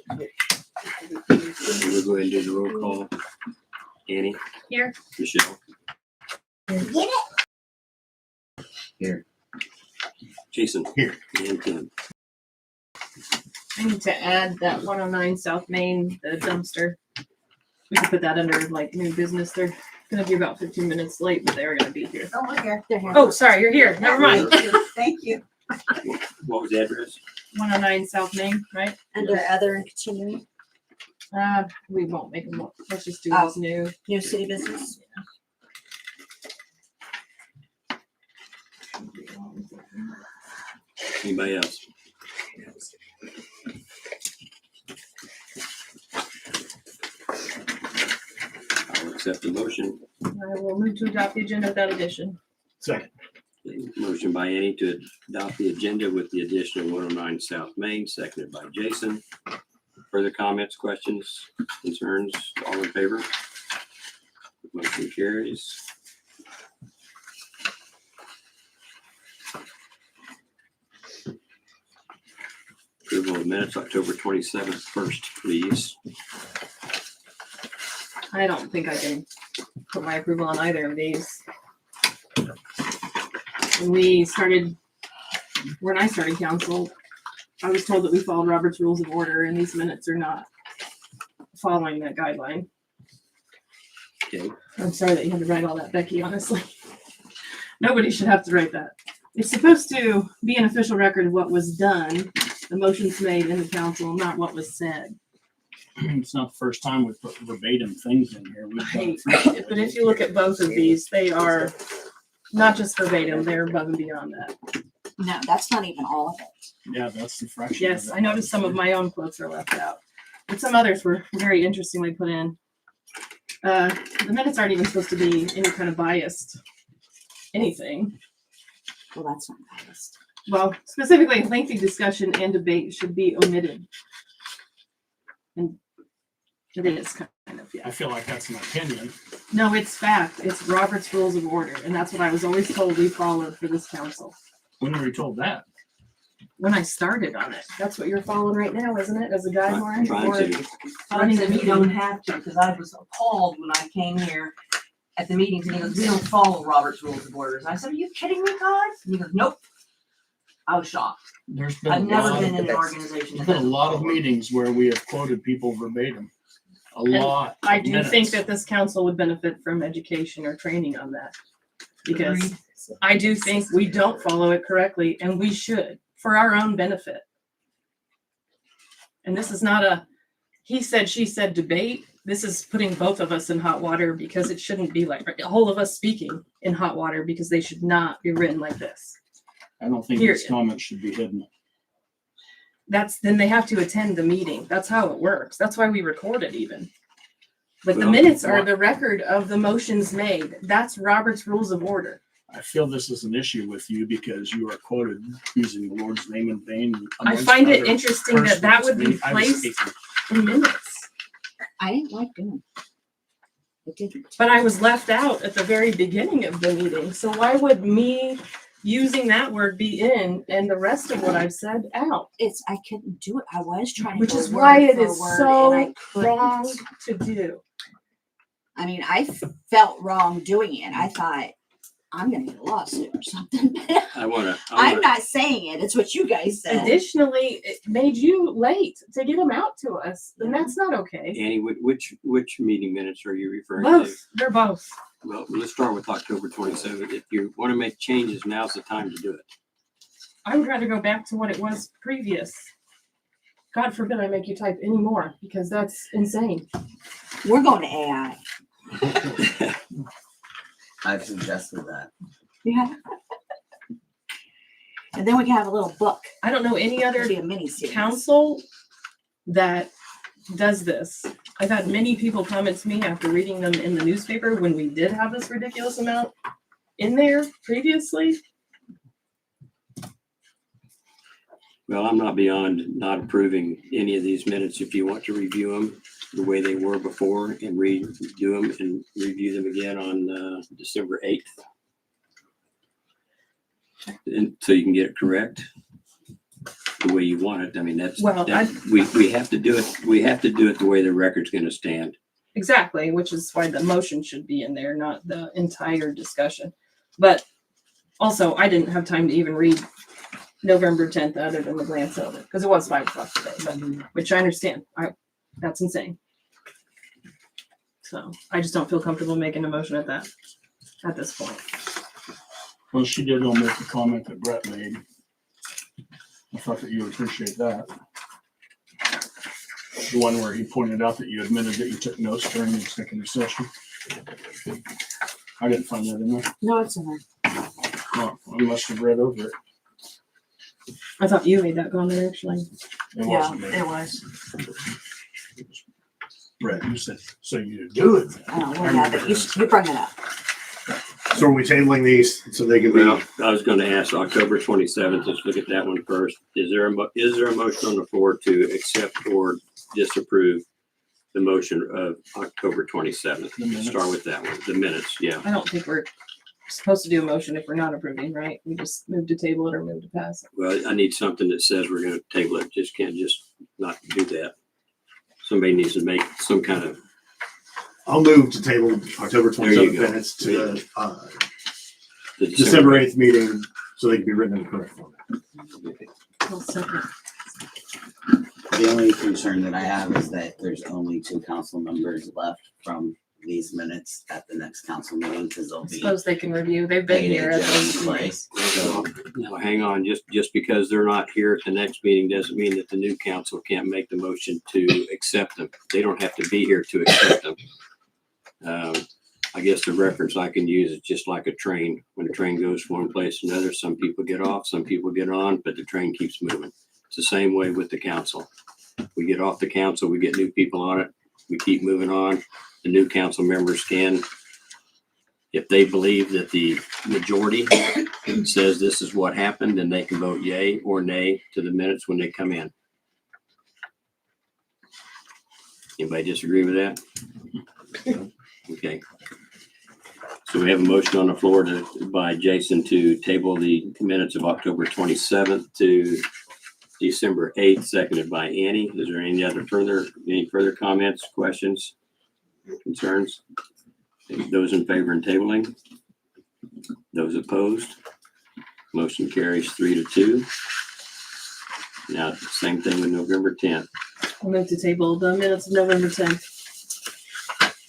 We'll go ahead and do the roll call. Annie? Here. Michelle? Get it? Here. Jason? Here. And Tim? I need to add that 109 South Main, the dumpster. We can put that under like new business. They're gonna be about 15 minutes late, but they're gonna be here. Oh, look here. They're here. Oh, sorry, you're here. Never mind. Thank you. What was the address? 109 South Main, right? Under other and continuing, We won't make them. Let's just do Oh. this new. new city business. Anybody else? I'll accept the motion. I will move to adopt the agenda without addition. Second. Motion by Annie to adopt the agenda with the addition of 109 South Main, seconded by Jason. Further comments, questions, concerns? All in favor? Motion carries. Approval of minutes, October 27th, first, please. I don't think I can put my approval on either of these. When I started council, I was told that we followed Robert's Rules of Order, and these minutes are not following that guideline. Okay, I'm sorry that you had to write all that, Becky, honestly. Nobody should have to write that. It's supposed to be an official record of what was done, the motions made in the council, not what was said. It's not the first time we've put verbatim things in here. We've done it Right. frequently. But if you look at both of these, they are not just verbatim, they're above and beyond that. No, that's not even all of it. Yeah, that's the fraction. Yes, of it. I noticed some of my own quotes are left out, but some others were very interestingly put in. The minutes aren't even supposed to be any kind of biased anything. Well, that's not biased. Well, specifically, lengthy discussion and debate should be omitted. And it is kind of, I yeah. feel like that's an opinion. No, it's fact. It's Robert's Rules of Order, and that's what I was always told we followed for this council. When were we told that? When I started on it, that's what you're following right now, isn't it, as a guideline? trying Or to. running the Said you meeting? don't have to, because I was appalled when I came here at the meetings and he goes, we don't follow Robert's Rules of Orders. I said, are you kidding me, guys? And he goes, nope. I was shocked. There's been I've a never lot been of, in an organization. there's that been a doesn't lot of follow it. meetings where we have quoted people verbatim. A lot. I of do minutes. think that this council would benefit from education or training on that. Because Agreed. I do think we don't follow it correctly, and we should, for our own benefit. And this is not a he said, she said debate. This is putting both of us in hot water, because it shouldn't be like a whole of us speaking in hot water, because they should not be written like this. I don't think Period. these comments should be hidden. Then they have to attend the meeting. That's how it works. That's why we record it even. But the Well, minutes are what- the record of the motions made. That's Robert's Rules of Order. I feel this is an issue with you because you are quoted using the Lord's name in vain. I amongst find it other interesting that that would persons. be I was placed speaking. in minutes. I didn't like doing it. I didn't. But I was left out at the very beginning of the meeting. So why would me using that word be in and the rest of what I've said out? I couldn't do it. I was trying to. Which go is word why it for is word, so and I couldn't. wrong to do. I mean, I felt wrong doing it. I thought, I'm gonna get a lawsuit or something. I'm not saying it. It's what you guys said. Additionally, it made you late to get them out to us, and that's not okay. Annie, which meeting minutes are you referring to? Both, they're both. Well, let's start with October 27th. If you want to make changes, now's the time to do it. I would rather go back to what it was previous. God forbid I make you type any more, because that's insane. We're going to AI. I've suggested that. Yeah. And then we can have a little book. I don't know any It'll other be a mini series. council that does this. I've had many people comment to me after reading them in the newspaper when we did have this ridiculous amount in there previously. Well, I'm not beyond not approving any of these minutes. If you want to review them the way they were before and redo them and review them again on December 8th. And so you can get it correct. the way you want it. I mean, Well, we have to do it. We have to do it the way the record's going to stand. Exactly, which is why the motion should be in there, not the entire discussion. But also, I didn't have time to even read November 10th other than the glance of it, because it was 5 o'clock today, but, which I understand. That's insane. So I just don't feel comfortable making a motion at this point. Well, she did omit the comment that Brett made. I thought that you would appreciate that. The one where he pointed out that you admitted that you took notes during the executive session. I didn't find that in there. No, it's in there. Oh, I must have read over it. I thought you made that comment actually. It wasn't me. It was. Brett, you said, so you do it. Oh, well, yeah, but you bring it up. So are we tabling these so they can be? Well, I was going to ask October 27th. Let's look at that one first. Is there a motion on the floor to accept or disapprove the motion of October 27th? The minutes. Start with that one. The minutes, yeah. I don't think we're supposed to do a motion if we're not approving, right? We just move to table it or move to pass it. Well, I need something that says we're going to table it. Can't just not do that. Somebody needs to make some kind of. I'll move to table October There you 27th go. minutes to the December 8th meeting so they can be written in the correct format. I'll second. The only concern that I have is that there's only 2 council members left from these minutes at the next council meeting because they'll be Suppose they can review. They've been paid here at Jones' those place. So Now, hang on, just because they're not here at the next meeting doesn't mean that the new council can't make the motion to accept them. They don't have to be here to accept them. I guess the reference I can use is just like a train. When a train goes from one place to another, some people get off, some people get on, but the train keeps moving. It's the same way with the council. We get off the council, we get new people on it, we keep moving on. The new council members can, if they believe that the majority says this is what happened, then they can vote yay or nay to the minutes when they come in. Anybody disagree with that? Okay. So we have a motion on the floor by Jason to table the minutes of October 27th to December 8th, seconded by Annie. Is there any further comments, questions, concerns? Those in favor in tabling? Those opposed? Motion carries 3-2. Now, same thing with November 10th. I'll move to table the minutes of November 10th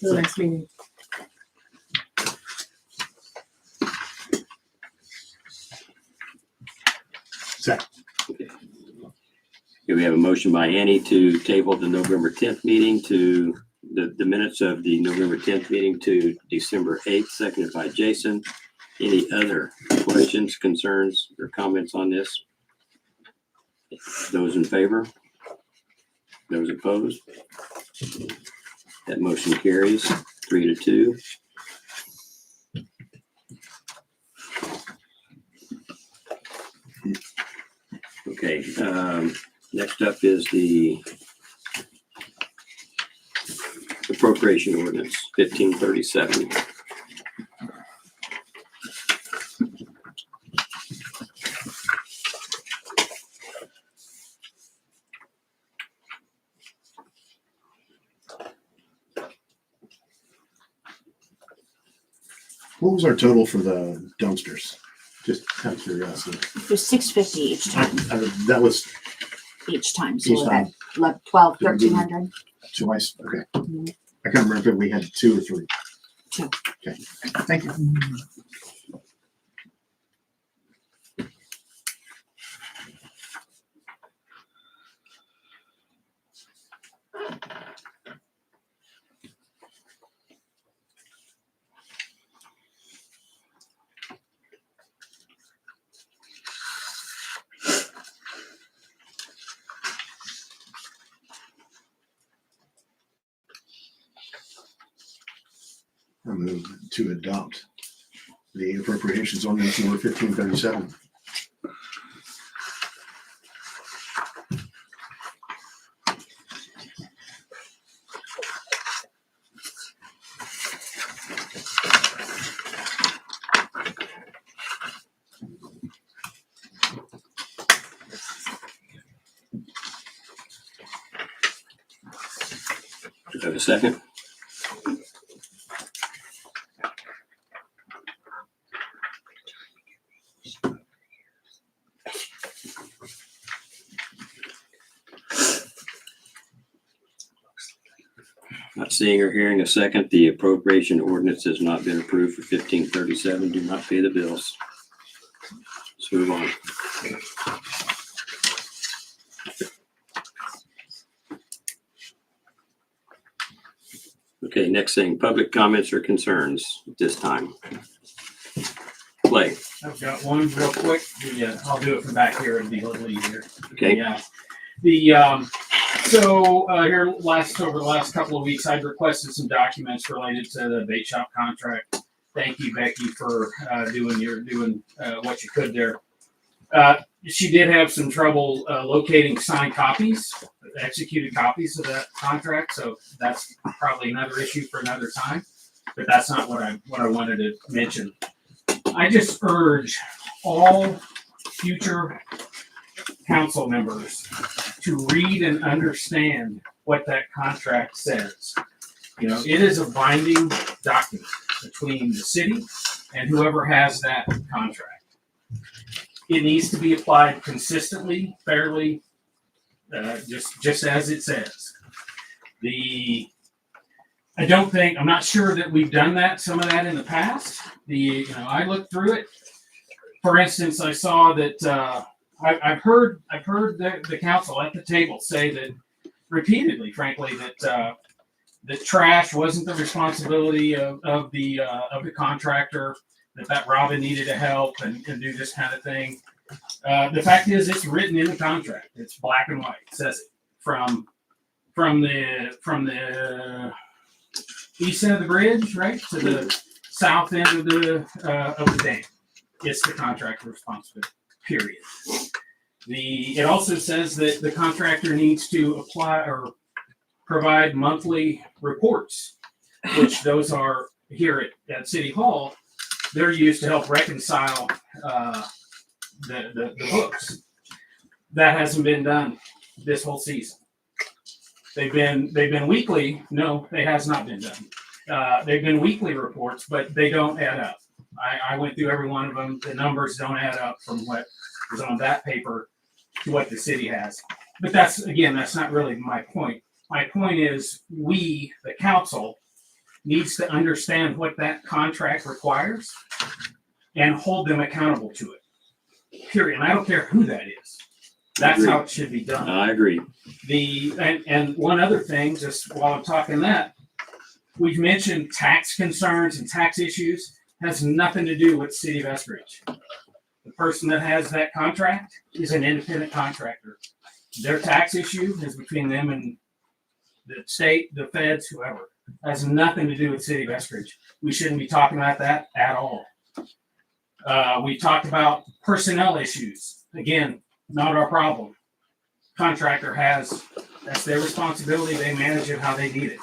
to the next meeting. Second. Okay, we have a motion by Annie to table the November 10th meeting to the minutes of the November 10th meeting to December 8th, seconded by Jason. Any other questions, concerns, or comments on this? Those in favor? Those opposed? That motion carries 3-2. Okay, next up is the appropriation ordinance 1537. What was our total for the dumpsters? Just out of curiosity. It was $650 each time. That was Each time. Each So time. that 12, 1300. twice. Okay. I can't remember if we had 2 or 3. 2. Okay. Thank you. I move to adopt the appropriations ordinance number 1537. Do I have a second? Not seeing or hearing a second, the appropriation ordinance has not been approved for 1537. Do not pay the bills. Let's move on. Okay, next thing, public comments or concerns at this time. Clay, I've got one real quick. I'll do it from back here. It'll be a little easier. okay? Yeah. Here over the last couple of weeks, I've requested some documents related to the bait shop contract. Thank you, Becky, for doing what you could there. She did have some trouble locating signed copies, executed copies of that contract, so that's probably another issue for another time. But that's not what I wanted to mention. I just urge all future council members to read and understand what that contract says. You know, it is a binding document between the city and whoever has that contract. It needs to be applied consistently, fairly, just as it says. I'm not sure that we've done some of that in the past. I looked through it. For instance, I saw that I've heard the council at the table say that repeatedly, frankly, that the trash wasn't the responsibility of the contractor. That Robin needed to help and do this kind of thing. The fact is, it's written in the contract. It's black and white. It says it from the east end of the bridge, right, to the south end of the dam. It's the contractor responsibility. Period. It also says that the contractor needs to apply or provide monthly reports, which those are here at City Hall. They're used to help reconcile the books. That hasn't been done this whole season. They've been weekly. No, it has not been done. They've been weekly reports, but they don't add up. I went through every one of them. The numbers don't add up from what was on that paper to what the city has. But that's not really my point. My point is we, the council, needs to understand what that contract requires and hold them accountable to it. Period. And I don't care who that is. That's how it should be done. I agree. And one other thing, just while I'm talking that, we've mentioned tax concerns and tax issues. Has nothing to do with the city of Eskridge. The person that has that contract is an independent contractor. Their tax issue is between them and the state, the feds, whoever. Has nothing to do with the city of Eskridge. We shouldn't be talking about that at all. We talked about personnel issues. Again, not our problem. Contractor that's their responsibility. They manage it how they need it.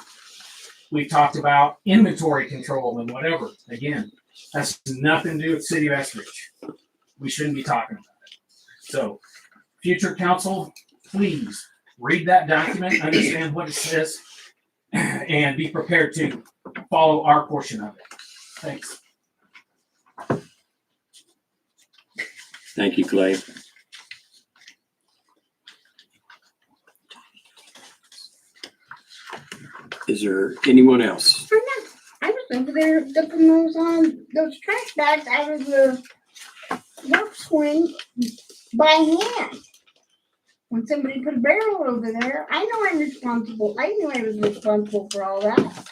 We talked about inventory control and whatever. Again, has nothing to do with the city of Eskridge. We shouldn't be talking about it. So, future council, please read that document, understand what it says, and be prepared to follow our portion of it. Thanks. Thank you, Clay. Is there anyone else? I was over there dumping those trash bags out of the work swing by hand. When somebody put a barrel over there, I know I'm responsible. I knew I was responsible for all that.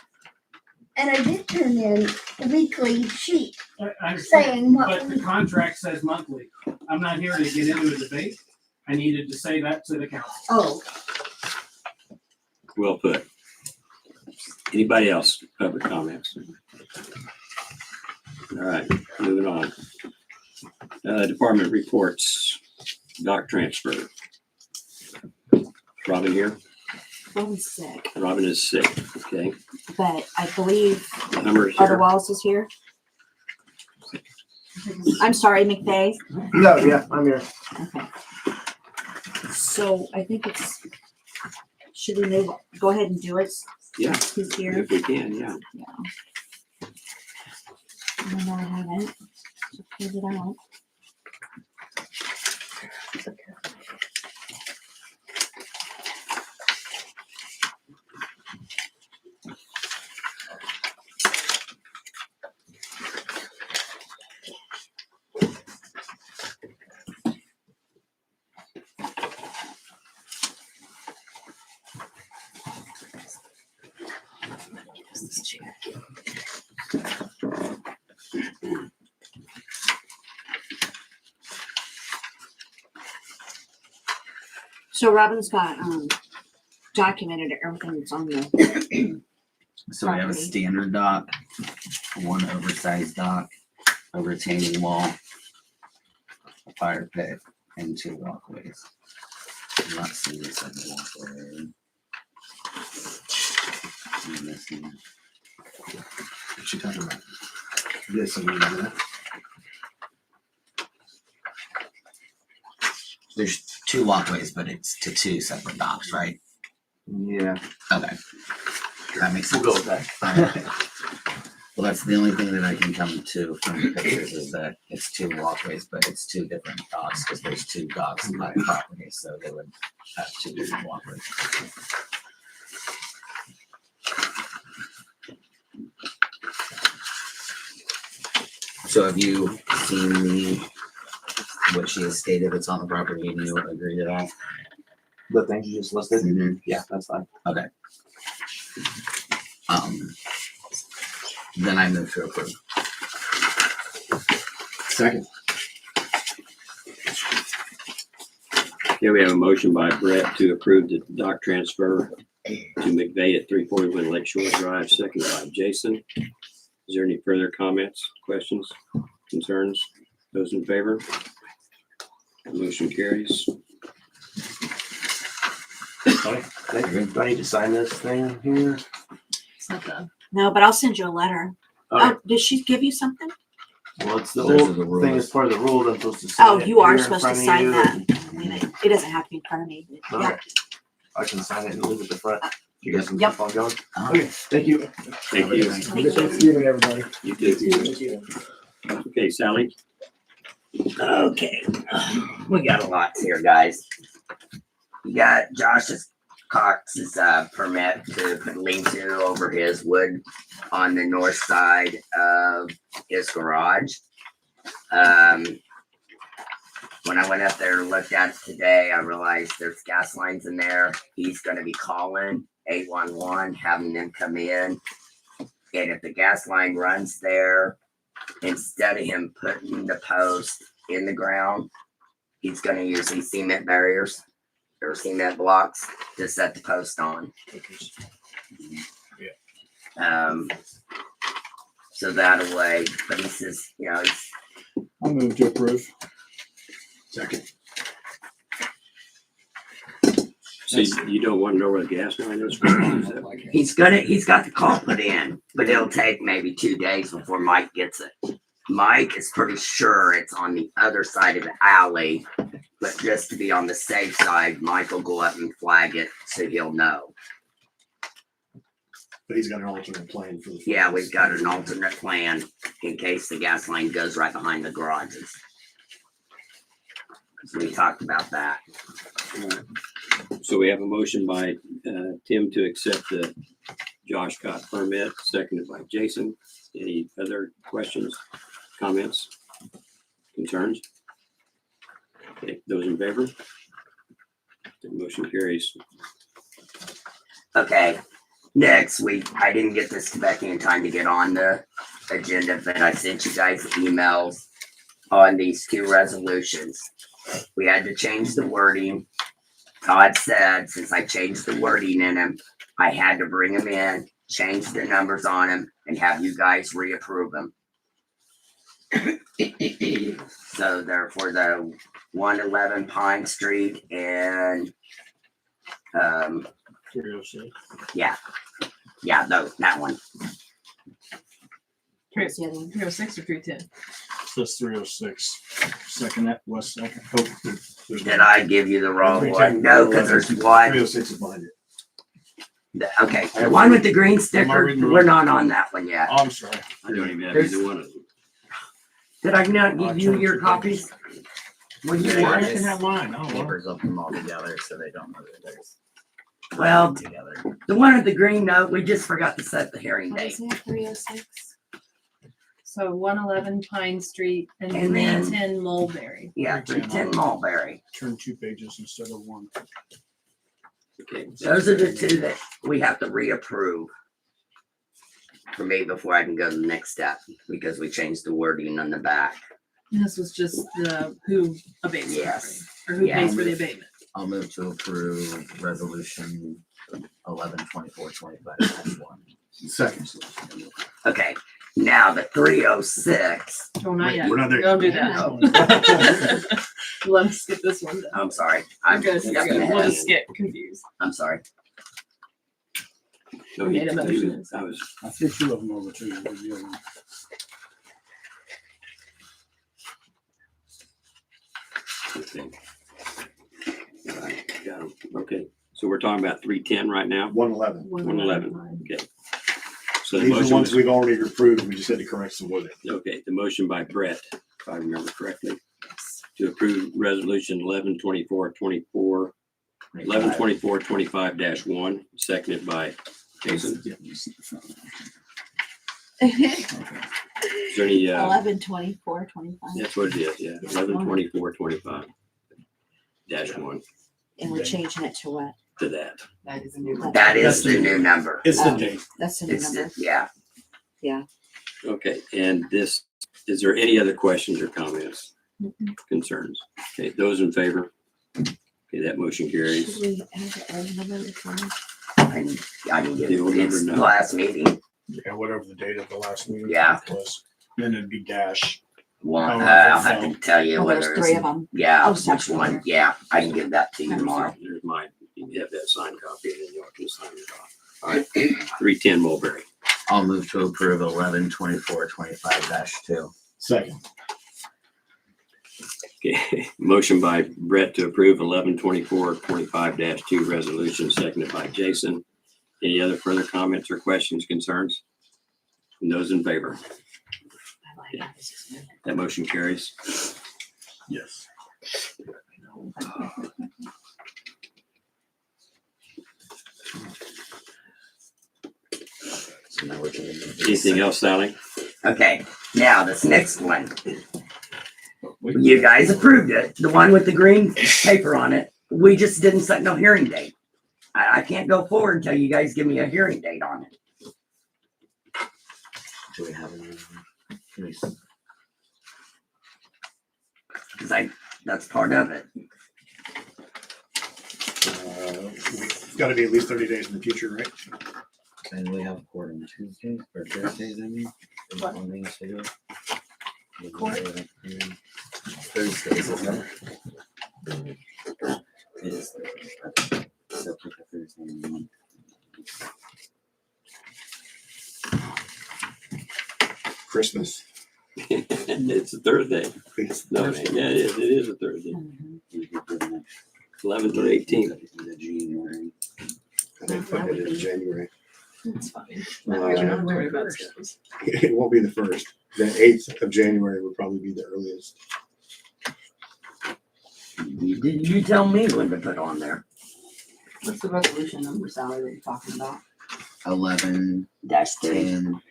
And I did turn in a weekly sheet I understand, saying what. but the contract says monthly. I'm not here to get into a debate. I needed to say that to the council. Oh, Well put. Anybody else? Public comments? All right, moving on. Department reports. Dock transfer. Robin here? Robin's sick, Robin is sick, okay. but I believe Number is Other here. Wallace is here. I'm sorry, McVeigh. No, yeah, I'm here. Okay. So I think should we go ahead and do it Yeah, He's here. if we can, yeah. And then I haven't. So close it out. So Robin's got documented everything that's on the So we have a Property. standard dock, one oversized dock, a retaining wall, a fire pit, and 2 walkways. I'm not seeing this on the walkway. I'm missing- What's she talking about? This and that. There's 2 walkways, but it's to 2 separate docks, right? Yeah, Okay. That makes sense. we'll go with that. Well, that's the only thing that I can come to from the pictures is that it's 2 walkways, but it's 2 different docks because there's 2 docks in my property, so they would have 2 different walkways. So have you seen what she has stated that's on the property and you agree to that? The things you just listed, Mhm. yeah, that's fine. Then I move to approve. Second. Okay, we have a motion by Brett to approve the dock transfer to McVeigh at 341 Lakeshore Drive, seconded by Jason. Is there any further comments, questions, concerns? Those in favor? Motion carries. Do I need to sign this thing here? It's not the, No, but I'll send you a letter. Okay. Oh, did she give you something? Well, it's the Those whole are the thing rules. is part of the rules. I'm supposed to sign Oh, it you are here in supposed to front of sign you. that. It doesn't have to be in front of me. but Okay. Yeah. I can sign it and leave it at the front. You guys can Yep. keep on going. Uh, Okay, thank you. Thank you. Thank you. Thanksgiving, everybody. You too. Okay, Sally? Okay, we got a lot here, guys. We got Josh's Cox's permit to put lean-to over his wood on the north side of his garage. When I went up there and looked at it today, I realized there's gas lines in there. He's gonna be calling 811, having them come in. And if the gas line runs there, instead of him putting the post in the ground, he's gonna use these cement barriers or cement blocks to set the post on. So that way, but he says, you know, he's, I'll move to approve. Second. So you don't want to know where the gas line is? he's got the call put in, but it'll take maybe 2 days before Mike gets it. Mike is pretty sure it's on the other side of the alley, but just to be on the safe side, Mike will go up and flag it so he'll know. But he's got an alternate plan for the. Yeah, we've got an alternate plan in case the gas line goes right behind the garages. So we talked about that. So we have a motion by Tim to accept the Josh Cott permit, seconded by Jason. Any other questions, comments, concerns? Okay, those in favor? The motion carries. Okay, next week, I didn't get this to Becky in time to get on the agenda, but I sent you guys emails on these 2 resolutions. We had to change the wording. Todd said, since I changed the wording in them, I had to bring them in, change the numbers on them, and have you guys reapprove them. So therefore, the 111 Pine Street and 306. yeah, no, that one. What's the other one? 306 or 310? Says 306. Second that, West second. Oh, Did I give you the wrong one? No, because there's one. 306 is behind it. Okay, the one with the green sticker, reading the we're wrong- not on that one yet. Oh, I'm sorry. I don't even have There's- either one of them. Did I not I give you turned your two copies? What do you Yeah, Well, want? you can have mine. Oh, well. Papers of them all together so they don't know that there's Well, together. the one with the green note, we just forgot to set the hearing What date. is it, 306? So 111 Pine Street and And then- 310 Mulberry. Yeah, 310 Mulberry. Turn 2 pages instead of 1. Okay. Those are the two that we have to reapprove for me before I can go to the next step, because we changed the wording on the back. And this was just the who abates the Yes. property, or who Yeah. pays for the abatement. I'll move to approve resolution 11/24/25-1. Second. Okay, now the 306, Oh, not Wait, yet. we're not there. Don't do Yeah. that. Let us skip this one. I'm sorry. I'm I'm good. jumping You're good. We'll ahead. just get confused. I'm sorry. No, We made a motion. I was, I threw 2 of them over to you. With the other one. okay. All right, got 'em. Okay, so we're talking about 310 right now? 111. 111. Okay. So the These are the motion ones was, we've already approved. We just had to correct some wording. okay, the motion by Brett, if I remember correctly, to approve resolution 11/24/24, 11/24/25-1, seconded by Jason. Is there any, 11, 24, 25. that's what it is, yeah, 11/24/25-1 And we're changing it to what? to that. That is a new one. That is the new number. It's the date. That's the new It's, number. yeah, Okay, and this, is there any other questions or comments, concerns? Okay, those in favor? Okay, that motion carries. Should we add the old number this one? I didn't get The old it. It's number the now. last meeting. Yeah, whatever the date of the last meeting Yeah. was. Then it'd be dash. One, Oh, I'll have to tell you Oh, there's whether 3 it's, of them. yeah, Oh, which section one. here. Yeah, I can give that to you tomorrow. There's mine. You can have that signed copy and then y'all can sign it off. All right, 310 Mulberry. I'll move to approve 11/24/25-2. Second. Okay, motion by Brett to approve 11/24/25-2 resolution, seconded by Jason. Any other further comments or questions, concerns? And those in favor? I like that. This is good. That motion carries. Yes. So now we're gonna do this. Anything else, Sally? Okay, now this next one. You guys approved it, the one with the green paper on it. We just didn't set no hearing date. I can't go forward until you guys give me a hearing date on it. Do we have any? Please. Cause that's part of it. It's got to be at least 30 days in the future, right? And we have court on Tuesdays or Thursdays, I mean. Is What? one thing to do? Court? Thursdays, isn't it? It is. Okay. So pick a Thursday in the month. Christmas. It's a Thursday. It's No, Thursday. yeah, it is a Thursday. Mhm. You could do the 11th or 18th. the January. I didn't put it in January. That's fine. Uh, You're not worried about schedules. It won't be the first. The 8th of January would probably be the earliest. You tell me when to put on there. What's the resolution number, Sally, that you're talking about? 11 Dash 3. 10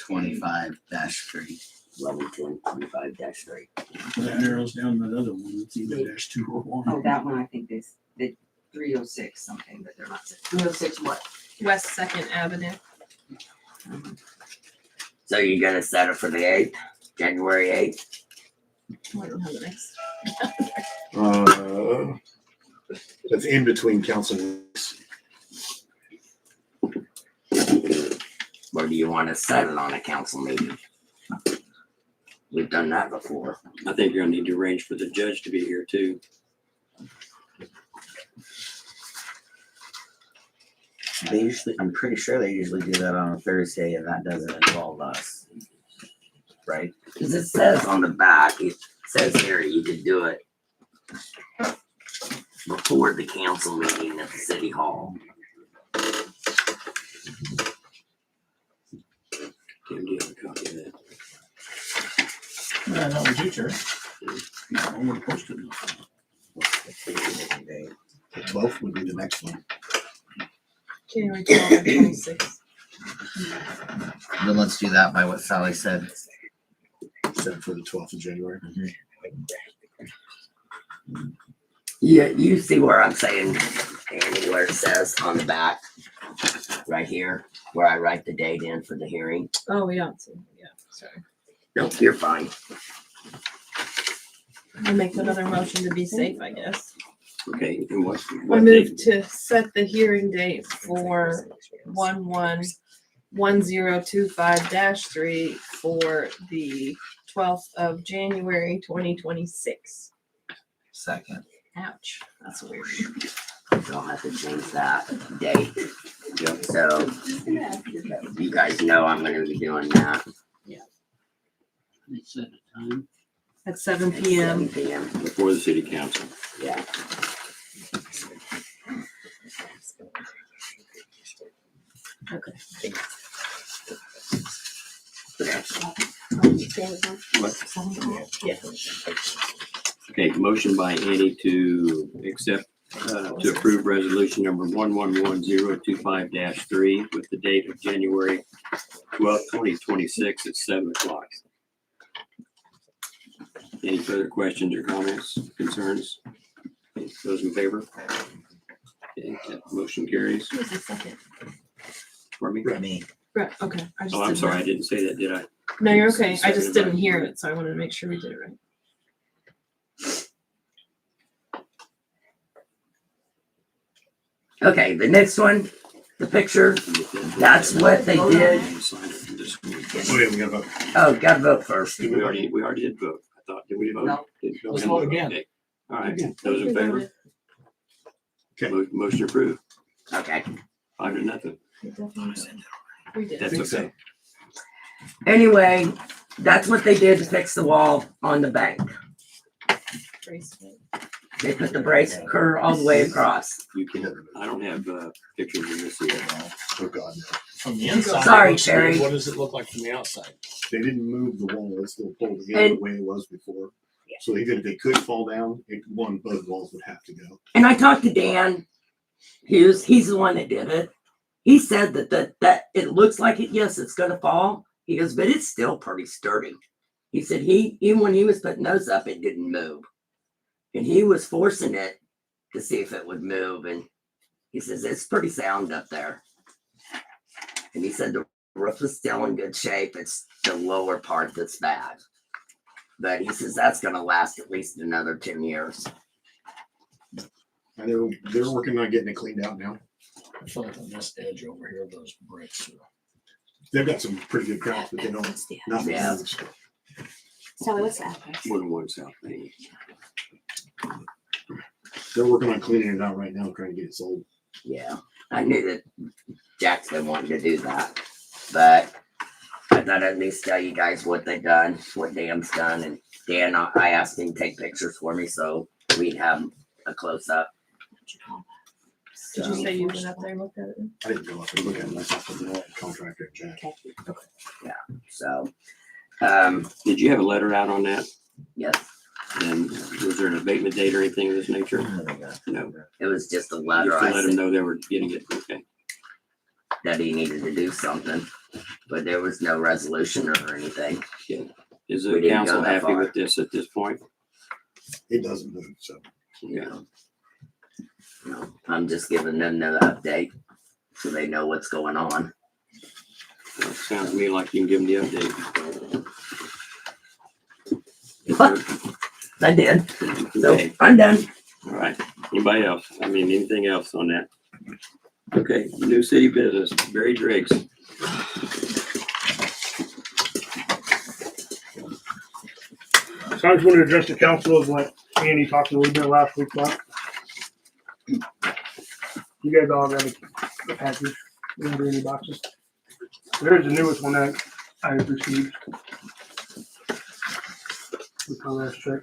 25-3. 11/25-3. That narrows down that other one. It's either -2 or 1. Oh, that one, I think is the 306 something, but they're not, 306 what? West Second Avenue. So you're gonna set it for the 8th, January 8th? I don't have the next. That's in between council meetings. Or do you want to set it on a council meeting? We've done that before. I think you're gonna need to arrange for the judge to be here too. They usually, I'm pretty sure they usually do that on a Thursday and that doesn't involve us. Right? Because it says on the back, it says here you could do it before the council meeting at the city hall. Yeah, that was you, Terry. I would have posted it. Both would be the next one. January 12th and 26th. Then let's do that by what Sally said. Set for the 12th of January. Yeah, you see where I'm saying, Andy, where it says on the back, right here, where I write the date in for the hearing. Oh, yeah. Yeah, sorry. No, you're fine. I'll make another motion to be safe, I guess. Okay, and what I date? move to set the hearing date for 111025-3 for the 12th of January 2026. Second. Ouch, that's weird. I'll have to change that date. Yep. So you guys know I'm gonna be doing that. It's at a time. At 7 at p.m. 7 p.m. Before the city council. Yeah. Okay. What? Yeah. Okay, motion by Andy to accept, to approve resolution number 111025-3 with the date of January 12th, 2026 at 7:00. Any further questions or comments, concerns? Okay, those in favor? Okay, that motion carries. Who was the second? Pardon me? Me. Right, okay. I just Oh, I'm didn't sorry, I know. didn't say that, did I? No, you're okay. I Seconded just by- didn't hear it, so I wanted to make sure we did it right. Okay, the next one, the picture, that's what they did. Oh, yeah, we got about. Oh, gotta vote first. We already did vote. I thought, did we vote? No. Didn't- Let's vote again. Okay. All right, those in favor? Okay. Motion approved, Okay. 5-0. We did. That's think so. okay. Anyway, that's what they did to fix the wall on the bank. They put the brace curve all the way across. You can, I don't have pictures of this here. Oh, God, no. From the inside. Sorry, it looks good. Terry. What does it look like from the outside? They didn't move the wall. It's still pulled together the And- way it was before. So even if they could fall down, both walls would have to go. And I talked to Dan. He's the one that did it. He said that it looks like it, yes, it's gonna fall. He goes, but it's still pretty sturdy. He said even when he was putting those up, it didn't move. And he was forcing it to see if it would move. And he says, it's pretty sound up there. And he said the roof is still in good shape. It's the lower part that's bad. But he says that's gonna last at least another 10 years. I know they're working on getting it cleaned out now. I feel like on this edge over here, those bricks. They've got some pretty good cracks, but they don't, nothing Yeah. moves. So what's that? 101 South Main. They're working on cleaning it out right now, trying to get it sold. Yeah, I knew that Jack's been wanting to do that, but I thought I'd at least tell you guys what they've done, what Dan's done, and Dan, I asked him to take pictures for me so we'd have a close up. Did you say you went up there and looked at it? I didn't go up and look at it myself, but the contractor, Jack. So, Did you have a letter out on that? yes, And was there an abatement date or anything of this nature? No. it was just a Just letter. to I let them said know they were getting it. Okay. that he needed to do something, but there was no resolution or anything. Is We the didn't council go that happy far. with this at this point? It doesn't move, so. Yeah. No, I'm just giving them the update so they know what's going on. Well, it sounds to me like you can give them the update. I did. So Okay. I'm done. All right. Anybody else? I mean, anything else on that? Okay, new city business, Barry Driggs. So I just wanted to address the council of what Andy talked a little bit last week about. You guys all got a package in the green boxes. There's the newest one that I have received. With my last check.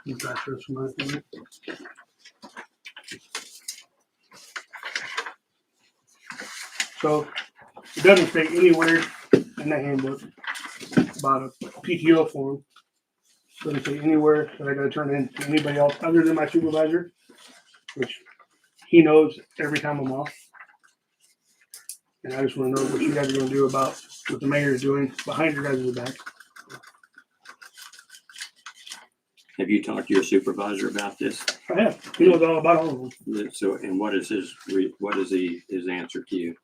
You guys heard some of that. So it doesn't say anywhere in the handbook about a PTO form. Doesn't say anywhere that I gotta turn in to anybody else other than my supervisor, which he knows every time I'm off. And I just wanna know what you guys are gonna do about what the mayor is doing behind your guys' back. Have you talked to your supervisor about this? I have. He knows all about all of them. So, and what is his his answer to you?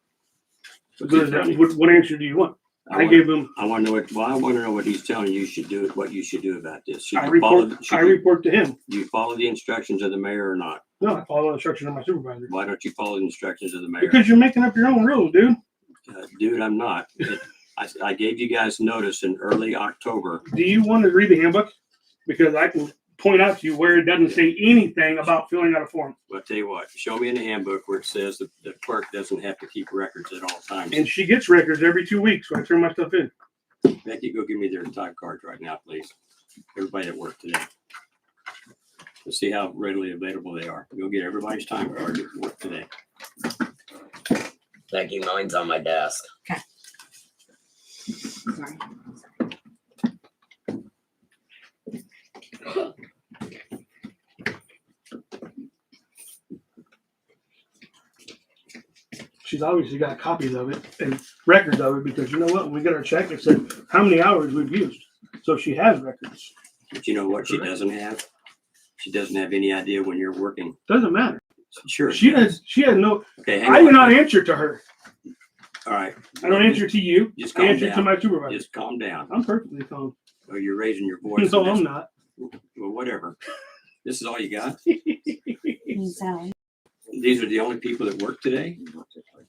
What answer do you want? I want- gave him, I want to know what. Well, I want to know what he's telling you should do. What you should do about this. Should I you follow? report to him. Do you follow the instructions of the mayor or not? No, I follow the instructions of my supervisor. Why don't you follow the instructions of the mayor? Because you're making up your own rules, dude. Dude, I'm not. I gave you guys notice in early October. Do you want to read the handbook? Because I can point out to you where it doesn't say anything about filling out a form. Well, I'll tell you what. Show me in the handbook where it says that the clerk doesn't have to keep records at all times. And she gets records every 2 weeks when I turn my stuff in. Becky, go give me their time cards right now, please. Everybody at work today. Let's see how readily available they are. Go get everybody's time card at work today. Thank you. Mine's on my desk. Sorry. She's obviously got copies of it and records of it because you know what? When we got our check, it said how many hours we've used. So she has records. But you know what she doesn't have? She doesn't have any idea when you're working. Doesn't matter. Sure. She has no. Okay, I do not answer to her. All right. I don't answer to you. Just I calm answer down. to my supervisor. Just calm down. I'm perfectly calm. Oh, you're raising your voice. No, I'm not. Well, whatever. This is all you got? Sally, These are the only people that work today?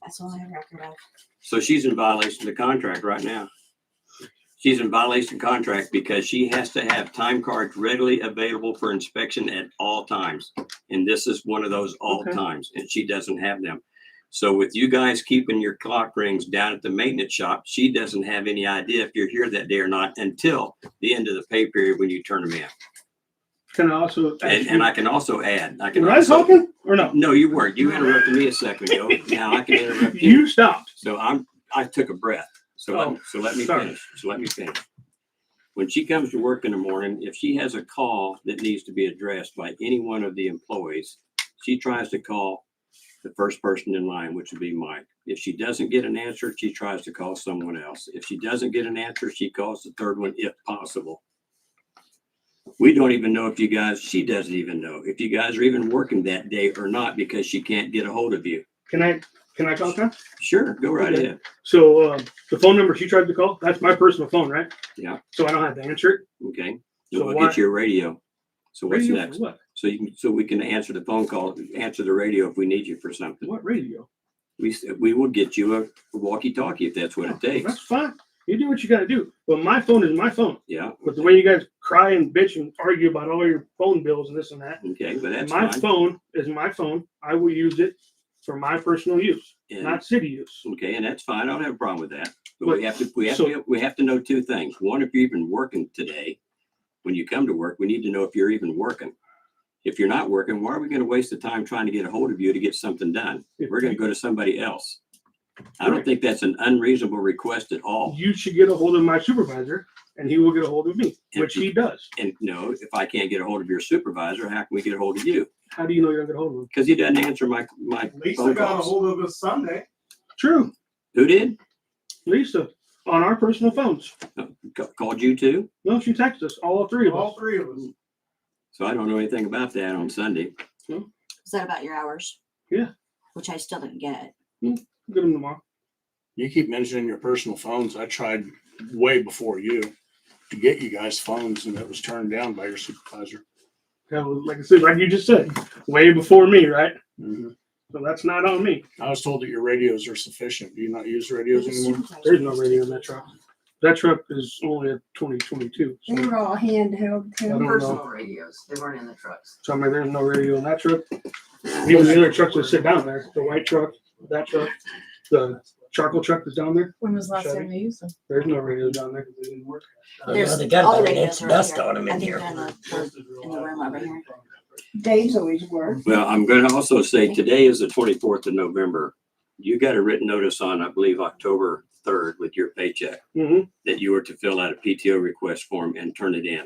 that's all I have record of. So she's in violation of the contract right now. She's in violation of contract because she has to have time cards readily available for inspection at all times. And this is one of those all Okay. times, and she doesn't have them. So with you guys keeping your clock rings down at the maintenance shop, she doesn't have any idea if you're here that day or not until the end of the pay period when you turn them in. Can I also ask And I can also add, I can was I also, talking or no? no, you weren't. You interrupted me a second ago. Now I can interrupt you. You stopped. So I took a breath. So let me sorry. finish. So let me finish. When she comes to work in the morning, if she has a call that needs to be addressed by any one of the employees, she tries to call the first person in line, which would be Mike. If she doesn't get an answer, she tries to call someone else. If she doesn't get an answer, she calls the third one if possible. We don't even know if you guys, she doesn't even know if you guys are even working that day or not because she can't get a hold of you. Can I talk now? Sure, go right Okay. ahead. So the phone number she tried to call, that's my personal phone, right? Yeah. So I don't have to answer it. Okay. So So we'll why- get you a radio. So what's Radio for next? what? So we can answer the phone call, answer the radio if we need you for something. What radio? We will get you a walkie-talkie if that's what it takes. That's fine. You do what you got to do. But my phone is my phone. Yeah. But the way you guys cry and bitch and argue about all your phone bills and this and that, Okay, but that's my fine. phone is my phone. I will use it for my personal use, And- not city use. Okay, and that's fine. I don't have a problem with that. But But- we have to know two things. One, if you're even working today, when you come to work, we need to know if you're even working. If you're not working, why are we going to waste the time trying to get a hold of you to get something done? We're going to go to somebody else. I don't Right. think that's an unreasonable request at all. You should get a hold of my supervisor, and he will get a hold of me, which he does. And no, if I can't get a hold of your supervisor, how can we get a hold of you? How do you know you're gonna get a hold of him? Because he doesn't answer my Lisa phone got a calls. hold of us Sunday. True, Who did? Lisa, on our personal phones. Called you too? No, she texted us, all three of us. All three of us. So I don't know anything about that on Sunday. Is that about your hours? Yeah. Which I still didn't get. Get them tomorrow. You keep mentioning your personal phones. I tried way before you to get you guys phones and it was turned down by your supervisor. That was, like I said, like you just said, way before me, right? Mm-hmm. So that's not on me. I was told that your radios are sufficient. Do you not use radios anymore? There's no radio in that truck. That truck is only a 2022. They were all handheld I don't too. Personal know. radios. They weren't in the trucks. So I mean, there's no radio in that truck. Even the other trucks that sit down there, the white truck, that truck, the charcoal truck that's down there, When was the last Chevy. time they used them? there's no radio down there because they didn't work. There's they got all the about an radios inch are dust here. on 'em in I think here. they're in the room over here. Dave's always worked. Well, I'm going to also say today is the 24th of November. You got a written notice on, I believe, October 3rd with your paycheck Mm-hmm. that you were to fill out a PTO request form and turn it in.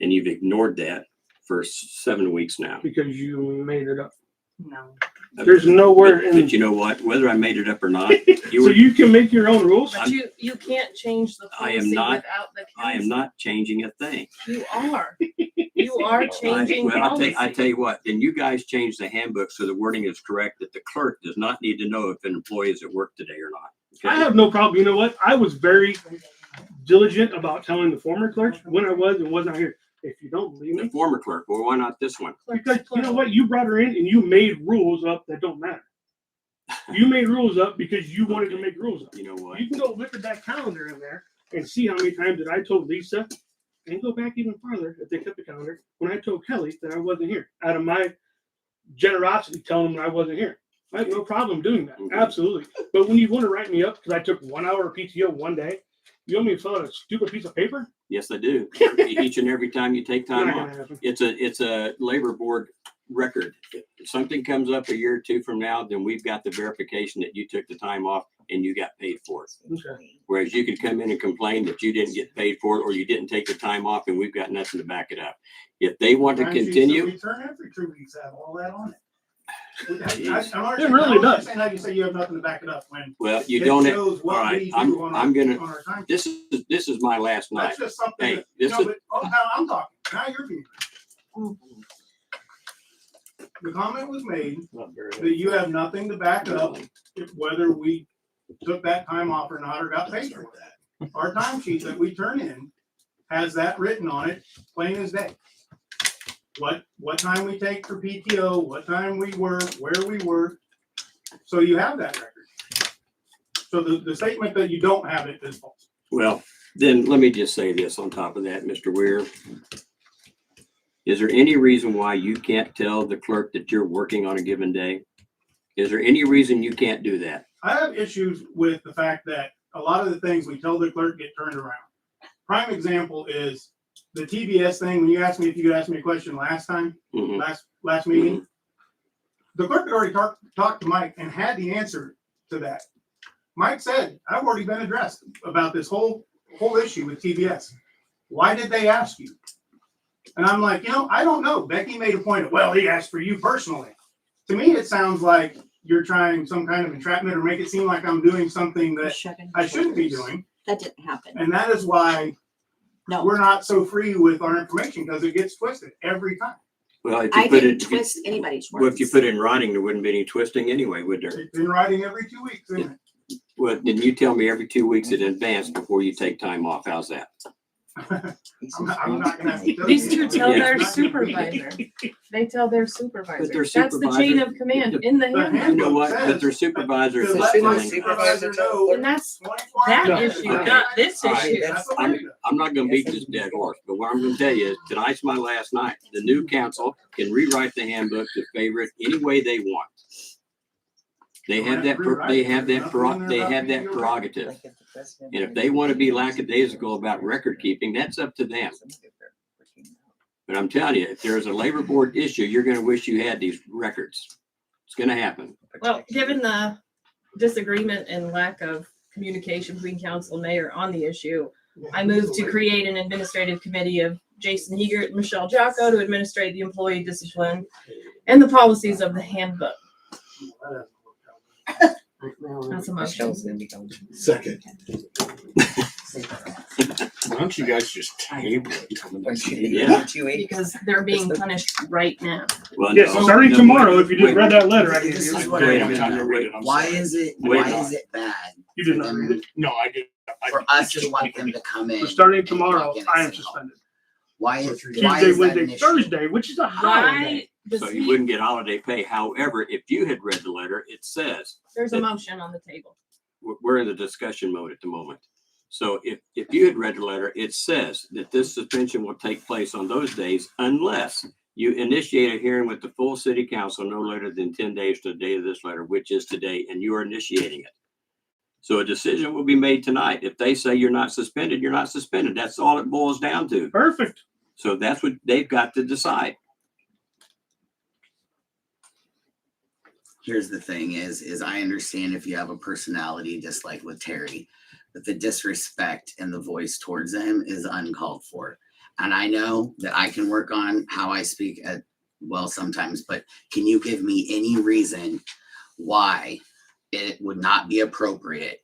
And you've ignored that for 7 weeks now. Because you made it up. No. There's nowhere in. But you know what? Whether I made it up or not, you So were, you can make your own rules. But you can't change the I am policy not- without the I am council. not changing a thing. You are. You are changing Well, policy. I tell you what, then you guys change the handbook so the wording is correct, that the clerk does not need to know if an employee is at work today or not. I Okay? have no problem. You know what? I was very diligent about telling the former clerks when I was and was not here. If you don't believe The me, former clerk, well, why not this one? because you know what? You brought her in and you made rules up that don't matter. You made rules up because you wanted to Okay. make rules up. You know what? You can go look at that calendar in there and see how many times that I told Lisa, and go back even farther if they kept the calendar, when I told Kelly that I wasn't here. Out of my generosity, telling them I wasn't here. I have no problem doing that. Okay. Absolutely. But when you want to write me up because I took 1 hour of PTO one day, you want me to fill out a stupid piece of paper? Yes, I do. Each and every time you take time Not off. gonna happen. It's a labor board record. If something comes up a year or two from now, then we've got the verification that you took the time off and you got paid for it. Okay. Whereas you could come in and complain that you didn't get paid for it or you didn't take the time off and we've got nothing to back it up. If they want to continue, Return every 2 weeks have all that on it. Jeez. It really does. How you say you have nothing to back it up when well, you it don't. shows All what right, we do I'm on gonna. our time. This is my last night. That's just something. Hey, that, this no, is. but, now I'm talking. Now you're being. The comment was made Not very that you have nothing to back up whether we took that time off or not or got paid for that. Our timesheet that we turn in has that written on it, plain as day. What time we take for PTO, what time we work, where we work. So you have that record. So the statement that you don't have it is false. Well, then let me just say this on top of that, Mr. Weir. Is there any reason why you can't tell the clerk that you're working on a given day? Is there any reason you can't do that? I have issues with the fact that a lot of the things we tell the clerk get turned around. Prime example is the TBS thing. When you asked me if you could ask me a question last time, Mhm. last meeting, the clerk had already talked to Mike and had the answer to that. Mike said, I've already been addressed about this whole issue with TBS. Why did they ask you? And I'm like, I don't know. Becky made a point of, well, he asked for you personally. To me, it sounds like you're trying some kind of entrapment or make it seem like I'm doing something that I shouldn't be doing. That didn't happen. And that is why No, we're not so free with our information because it gets twisted every time. Well, if you I put didn't it, twist anybody's well, words. if you put it in writing, there wouldn't be any twisting anyway, would there? It's in writing every 2 weeks, isn't it? Well, then you tell me every 2 weeks in advance before you take time off. How's that? I'm not gonna have to tell These you. two tell Yeah. their supervisor. They tell their supervisor. But their That's the chain supervisor- of command in the The handbook. You know what? says But their supervisor to is let my telling. supervisor know And that's 24 that hours. issue, Okay. not this All right. issue. That's what I'm, we do. I'm not gonna beat this dead horse, but what I'm gonna tell you is tonight's my last night. The new council can rewrite the handbook to favor it any way they want. They have that, they have that prerogative. And if they want to be lackadaisical about record keeping, that's up to them. But I'm telling you, if there's a labor board issue, you're gonna wish you had these records. It's gonna happen. Well, given the disagreement and lack of communication between council and mayor on the issue, I move to create an administrative committee of Jason Heegert and Michelle Jocko to administrate the employee discipline and the policies of the handbook. That's a motion. Second. Why don't you guys just table it? Yeah. Because they're being punished right now. Well, Yes, no, starting no, tomorrow, if you just wait, read that letter, I This gave is you. what Wait a I minute, don't wait. Why is it bad You did not read it. No, I did. for us to want them to come in? So starting and tomorrow, walk in and I am say, suspended. Why is Tuesday, that an Wednesday, issue? Thursday, which is a holiday. Why does So you he, wouldn't get holiday pay. However, if you had read the letter, it says, there's a motion on the table. we're in the discussion mode at the moment. So if you had read the letter, it says that this suspension will take place on those days unless you initiate a hearing with the full city council no later than 10 days to the date of this letter, which is today, and you are initiating it. So a decision will be made tonight. If they say you're not suspended, you're not suspended. That's all it boils down to. Perfect. So that's what they've got to decide. here's the thing is I understand if you have a personality just like with Terry, but the disrespect and the voice towards him is uncalled for. And I know that I can work on how I speak at, well, sometimes, but can you give me any reason why it would not be appropriate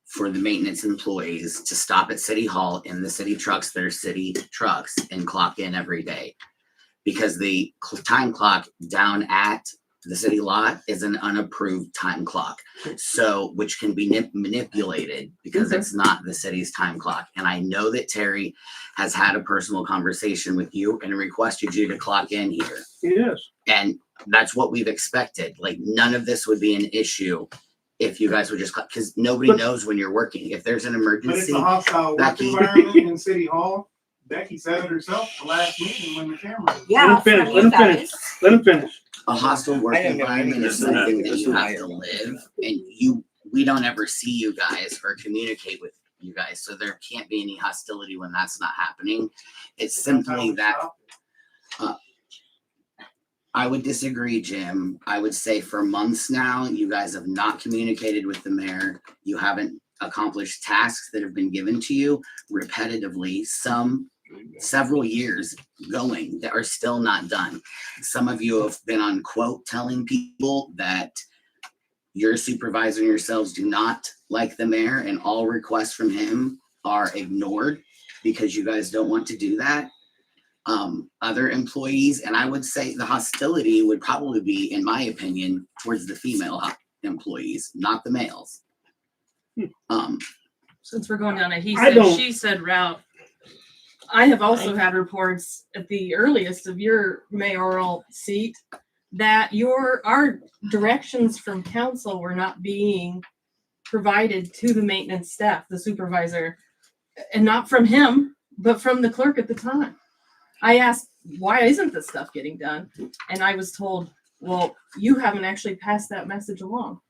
for the maintenance employees to stop at City Hall in the city trucks, their city trucks, and clock in every day? Because the time clock down at the city lot is an unapproved time clock. So, which can be manipulated because it's not the city's time clock. And I know that Terry has had a personal conversation with you and requested you to clock in here. Yes. And that's what we've expected. Like, none of this would be an issue if you guys would just, because nobody knows when you're working. If there's an But it's emergency, a hostile work Becky. environment in City Hall. Becky said it herself the last meeting when the camera was. Yeah. Let him finish. from Let you him finish. guys. Let him finish. a hostile work I didn't know environment is anything. something that you have Listen, to live, and we don't ever see you guys or communicate with you guys, so there can't be any hostility when that's not happening. It's simply that I would disagree, Jim. I would say for months now, you guys have not communicated with the mayor. You haven't accomplished tasks that have been given to you repetitively, several years going, that are still not done. Some of you have been on quote telling people that your supervisor and yourselves do not like the mayor and all requests from him are ignored because you guys don't want to do that. Other employees, and I would say the hostility would probably be, in my opinion, towards the female employees, not the males. Since we're going down a he I said, don't- she said route, I have also had reports at the earliest of your mayoral seat that our directions from council were not being provided to the maintenance staff, the supervisor, and not from him, but from the clerk at the time. I asked, why isn't this stuff getting done? And I was told, well, you haven't actually passed that message along.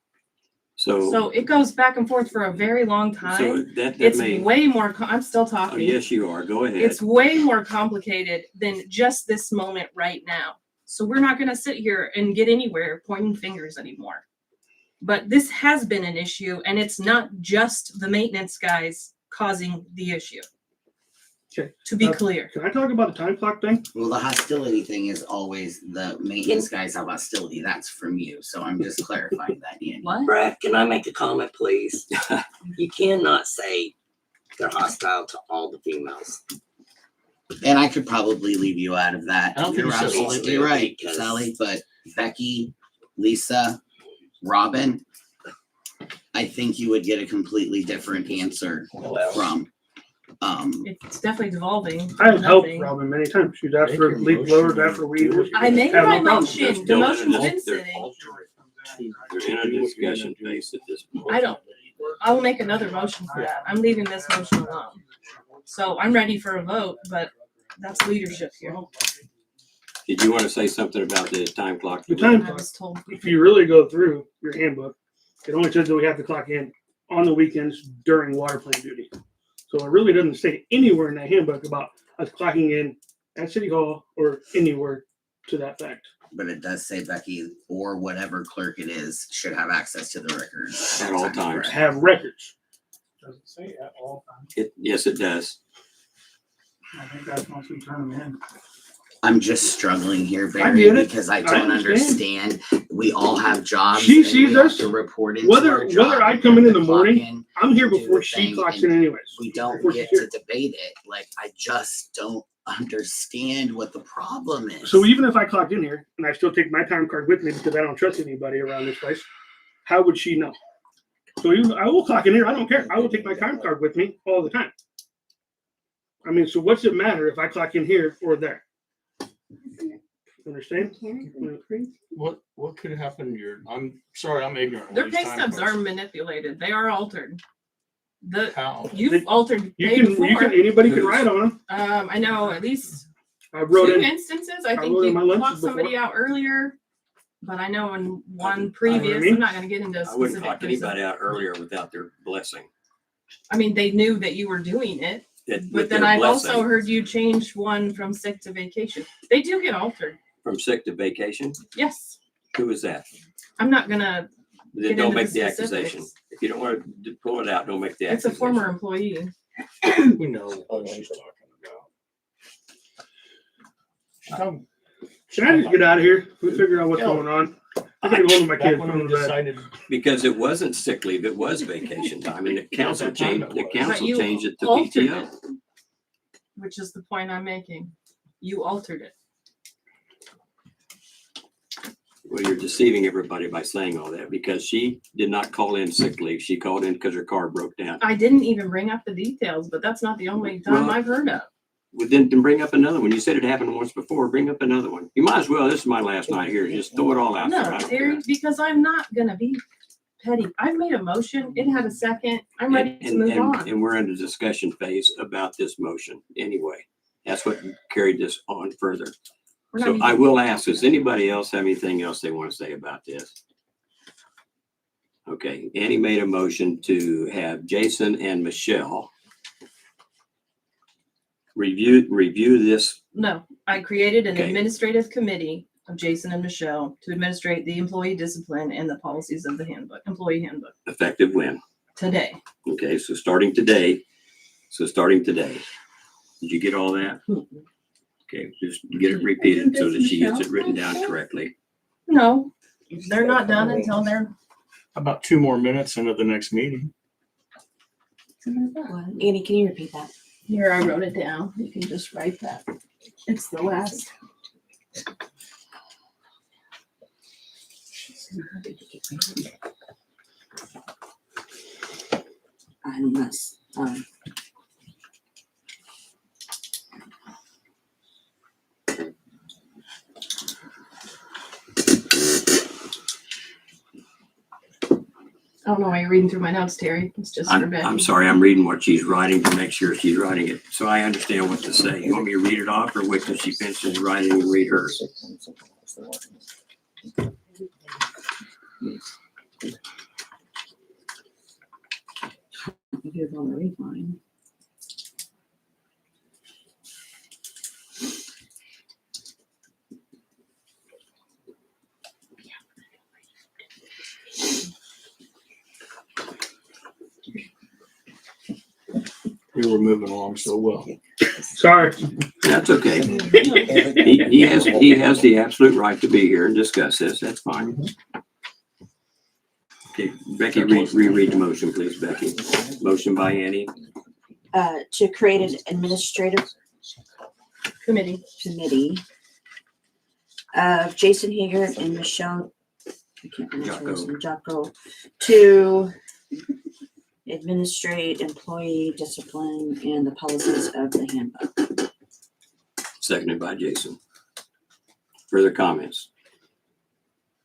So it goes back and forth for a very long So time. that It's may, way more, I'm still oh, talking. yes, you are. Go ahead. It's way more complicated than just this moment right now. So we're not going to sit here and get anywhere pointing fingers anymore. But this has been an issue, and it's not just the maintenance guys causing the issue. Okay. To be clear. Can I talk about the time clock thing? Well, the hostility thing is always the maintenance guys have hostility. That's from you. So I'm just clarifying that, Andy. What? Brad, can I make a comment, please? You cannot say they're hostile to all the females. And I could probably leave you out of that. I don't think You're so, absolutely either, right, because- Sally. But Becky, Lisa, Robin, I think you would get a completely different answer from. It's definitely devolving. I have helped Nothing. Robin many times. She's asked Make for your leaf motion. blowers, asked for weed. I made Have no my problem. motion. The motion's been They're sitting. in a discussion phase at this point. I don't. I'll make another motion for that. I'm leaving this motion alone. So I'm ready for a vote, but that's leadership here. Did you want to say something about the time clock? The time I clock. was told. If you really go through your handbook, it only says that we have to clock in on the weekends during water plant duty. So it really doesn't say anywhere in that handbook about us clocking in at City Hall or anywhere to that fact. But it does say Becky or whatever clerk it is should have access to the records At all times. Have records. Does it say at all times? Yes, it does. I think that's once we turn them in. I'm just struggling here, I Barry, get it. because I I don't understand. understand. We all have jobs. She and we sees have us. to report into Whether our job. I We come in have the to clock morning, in. I'm here do before the she thing, clocks and in anyways. We don't Before get she's to here. debate it. Like, I just don't understand what the problem is. So even if I clocked in here and I still take my time card with me because I don't trust anybody around this place, how would she know? So even I will clock in here. I don't care. I will take my time card with me all the time. I mean, so what's it matter if I clock in here or there? Understand? What could happen? I'm sorry, I'm ignorant. Their pay stubs are manipulated. They are altered. How? You've altered You pay can. before. You can. Anybody can write on them. I know at least I wrote two in. instances. I think wrote in you my lunches clocked somebody before. out earlier, but I know in one I previous, mean? I'm not going to get into a I wouldn't specific clock person. anybody out earlier without their blessing. I mean, they knew that you were doing it, With but then their I've also blessing. heard you change one from sick to vacation. They do get altered. From sick to vacation. Yes. Who was that? I'm not gonna, Then Get don't into make the the accusation. specifics. If you don't want to pull it out, don't make the it's a accusation. former employee. We know what she's talking about. Can I just get out of here? We figure out what's going on. I gotta go home to my kids. Going to bed. Because it wasn't sick leave, it was vacation time, and the council changed, But you changed it to altered PTO. it, which is the point I'm making. You altered it. Well, you're deceiving everybody by saying all that, because she did not call in sick leave. She called in because her car broke down. I didn't even bring up the details, but that's not the only time Well, I've heard of. Well, then bring up another one. You said it happened once before. Bring up another one. You might as well. This is my last night here. Just throw it all out there. I No, don't Terry, care. because I'm not gonna be petty. I've made a motion. It had a second. I'm ready to move on. And we're in the discussion phase about this motion anyway. That's what carried this on further. We're not So even- I will ask, does anybody else have anything else they want to say about this? Okay, Annie made a motion to have Jason and Michelle review this. No, I created an Okay. administrative committee of Jason and Michelle to administrate the employee discipline and the policies of the handbook, employee handbook Effective when? today. Okay, so starting today. Did you get all that? Okay, just get it repeated so that she gets it written down correctly. No, they're not done until they're, About 2 more minutes into the next meeting. Annie, can you repeat that? here, I wrote it down. You can just write that. It's the last. I must, I don't know why you're reading through my notes, Terry. It's just for Becky. I'm sorry, I'm reading what she's writing to make sure she's writing it, so I understand what to say. You want me to read it off or wait till she finishes writing and read hers? you're gonna read mine. We were moving along so well. Sorry. That's okay. He has the absolute right to be here and discuss this. That's fine. Okay, Becky, reread the motion, please, Becky. Motion by Annie. To create an administrative Committee. committee of Jason Hager and Michelle, I can't pronounce her last name, Jocko, to administrate employee discipline and the policies of the handbook. Seconded by Jason. Further comments?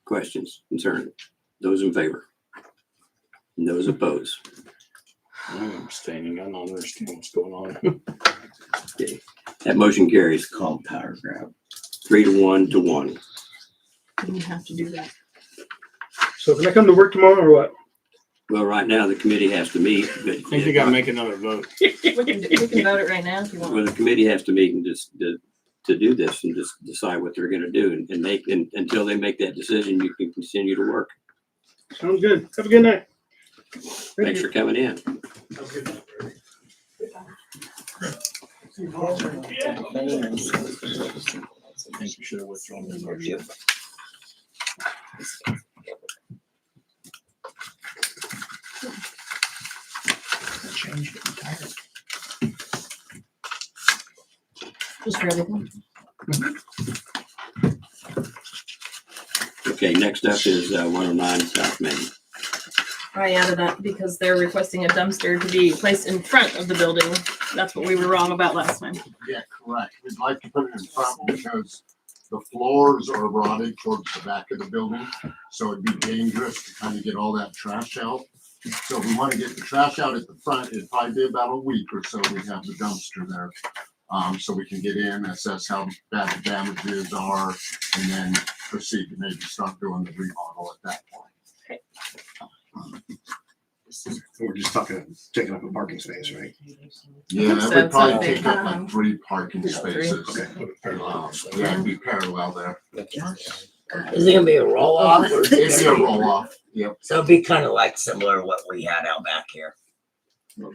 Questions, concerns? Those in favor? And those opposed? I'm abstaining. I don't understand what's going on. Okay. That motion carries. Called power grab. 3-1 to 1. You have to do that. So can I come to work tomorrow or what? Well, right now, the committee has to meet, but. I think they gotta make another vote. We can vote it right now if you Well, want. the committee has to meet and just to do this and just decide what they're gonna do and make, and until they make that decision, you can continue to work. Sounds good. Have a good night. Thanks for coming in. I think you should have withdrawn the motion. Changed it entirely. Just for everything. Okay, next up is 109 South Main. I added that because they're requesting a dumpster to be placed in front of the building. That's what we were wrong about last time. Yeah, correct. We'd like to put it in front because the floors are rotted towards the back of the building. So it'd be dangerous to kind of get all that trash out. So we want to get the trash out at the front. It'd probably be about a week or so. We'd have the dumpster there. So we can get in, assess how bad the damages are, and then proceed to maybe start doing the remodel at that point. We're just talking, taking up a parking space, right? Yeah, that So would it's probably not big. take up like 3 parking Yeah, 3. spaces. Okay. Yeah, it'd be parallel there. Is it gonna be a roll off? Or is It'd it be a roll off. Yep. So it'd be kind of like similar to what we had out back here.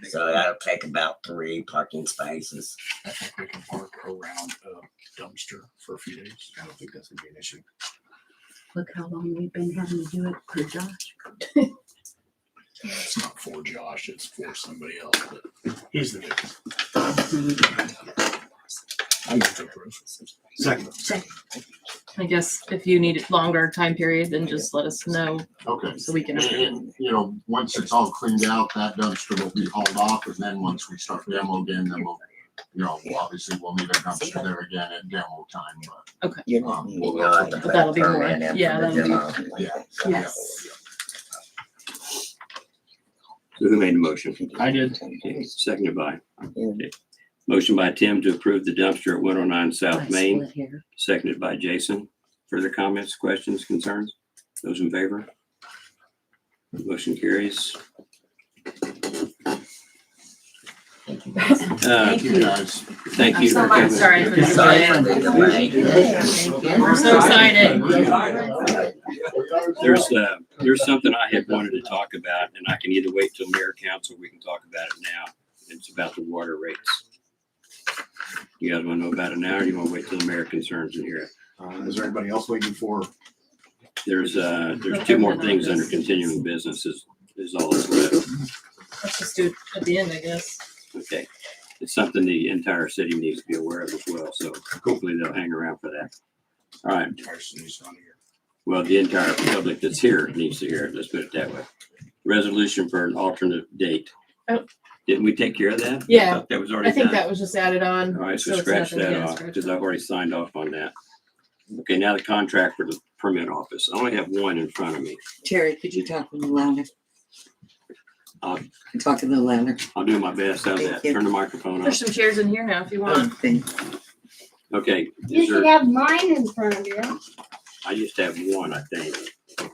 So that'll take about 3 parking spaces. I think we can park around a dumpster for a few days. I don't think that's gonna be an issue. Look how long we've been having to do it for Josh. It's not for Josh, it's for somebody else, but he's the victim. I'm gonna take proof. Second. I guess if you need it longer time period, then just let us know Okay. so we can. And, you know, once it's all cleaned out, that dumpster will be hauled off, and then once we start demo again, then we'll, you know, obviously we'll need a dumpster there again at demo time, but. Okay. You'll have to But put that'll a be more. permit in for Yeah, the that'll be. demo. Yeah. Yes. So who made the motion? I did. Okay, seconded by. Okay. Motion by Tim to approve the dumpster at 109 South Main, seconded by Jason. Further comments, questions, concerns? Those in favor? Motion carries. Thank you, guys. Thank you. I'm for coming. sorry for the delay. We're so excited. There's something I had wanted to talk about, and I can either wait till mayor council, or we can talk about it now. It's about the water rates. You guys want to know about it now, or do you want to wait till the mayor concerns and hear it? Is there anybody else waiting for? There's 2 more things under continuing business is all that's left. Let's just do it at the end, I guess. Okay. It's something the entire city needs to be aware of as well, so hopefully they'll hang around for that. All right. Well, the entire public that's here needs to hear it. Let's put it that way. Resolution for an alternate date. Oh. Didn't we take care of that? Yeah. I thought that was already I think done. that was just added on. All right, so it's scratch nothing, that yeah, off scratch because it. I've already signed off on that. Okay, now the contract for the permit office. I only have one in front of me. Terry, could you talk a little louder? I'll Talk a little louder. I'll do my best. How's Thank that? you. Turn the microphone There's off. some chairs in here now if you want. Okay. You Is should there, have mine in front of you. I just have one, I think.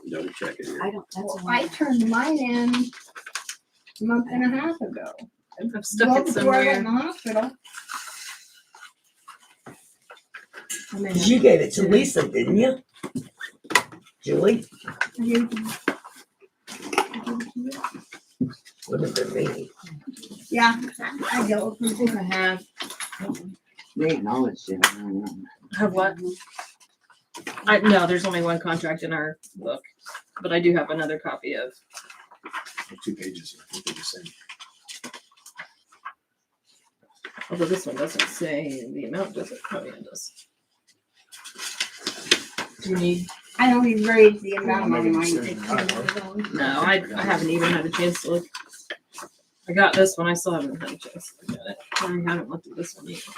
Double check it here. I don't, that's Well, I turned mine in a month and a half ago. I've stuck Well, it before I went in somewhere. the hospital. You gave it to Lisa, didn't you? Julie? Wouldn't have been me. Yeah, I don't think I have. They acknowledged it. I don't know. Have what? No, there's only one contract in our book, but I do have another copy of. 2 pages. I think they're the same. Although this one doesn't say the amount, does it? Oh, yeah, it does. Do you need? I don't even read the amount Well, on maybe mine. it's No, I haven't even had a chance to look. I got this one. I still haven't had a chance to look at it. I haven't looked at this one either.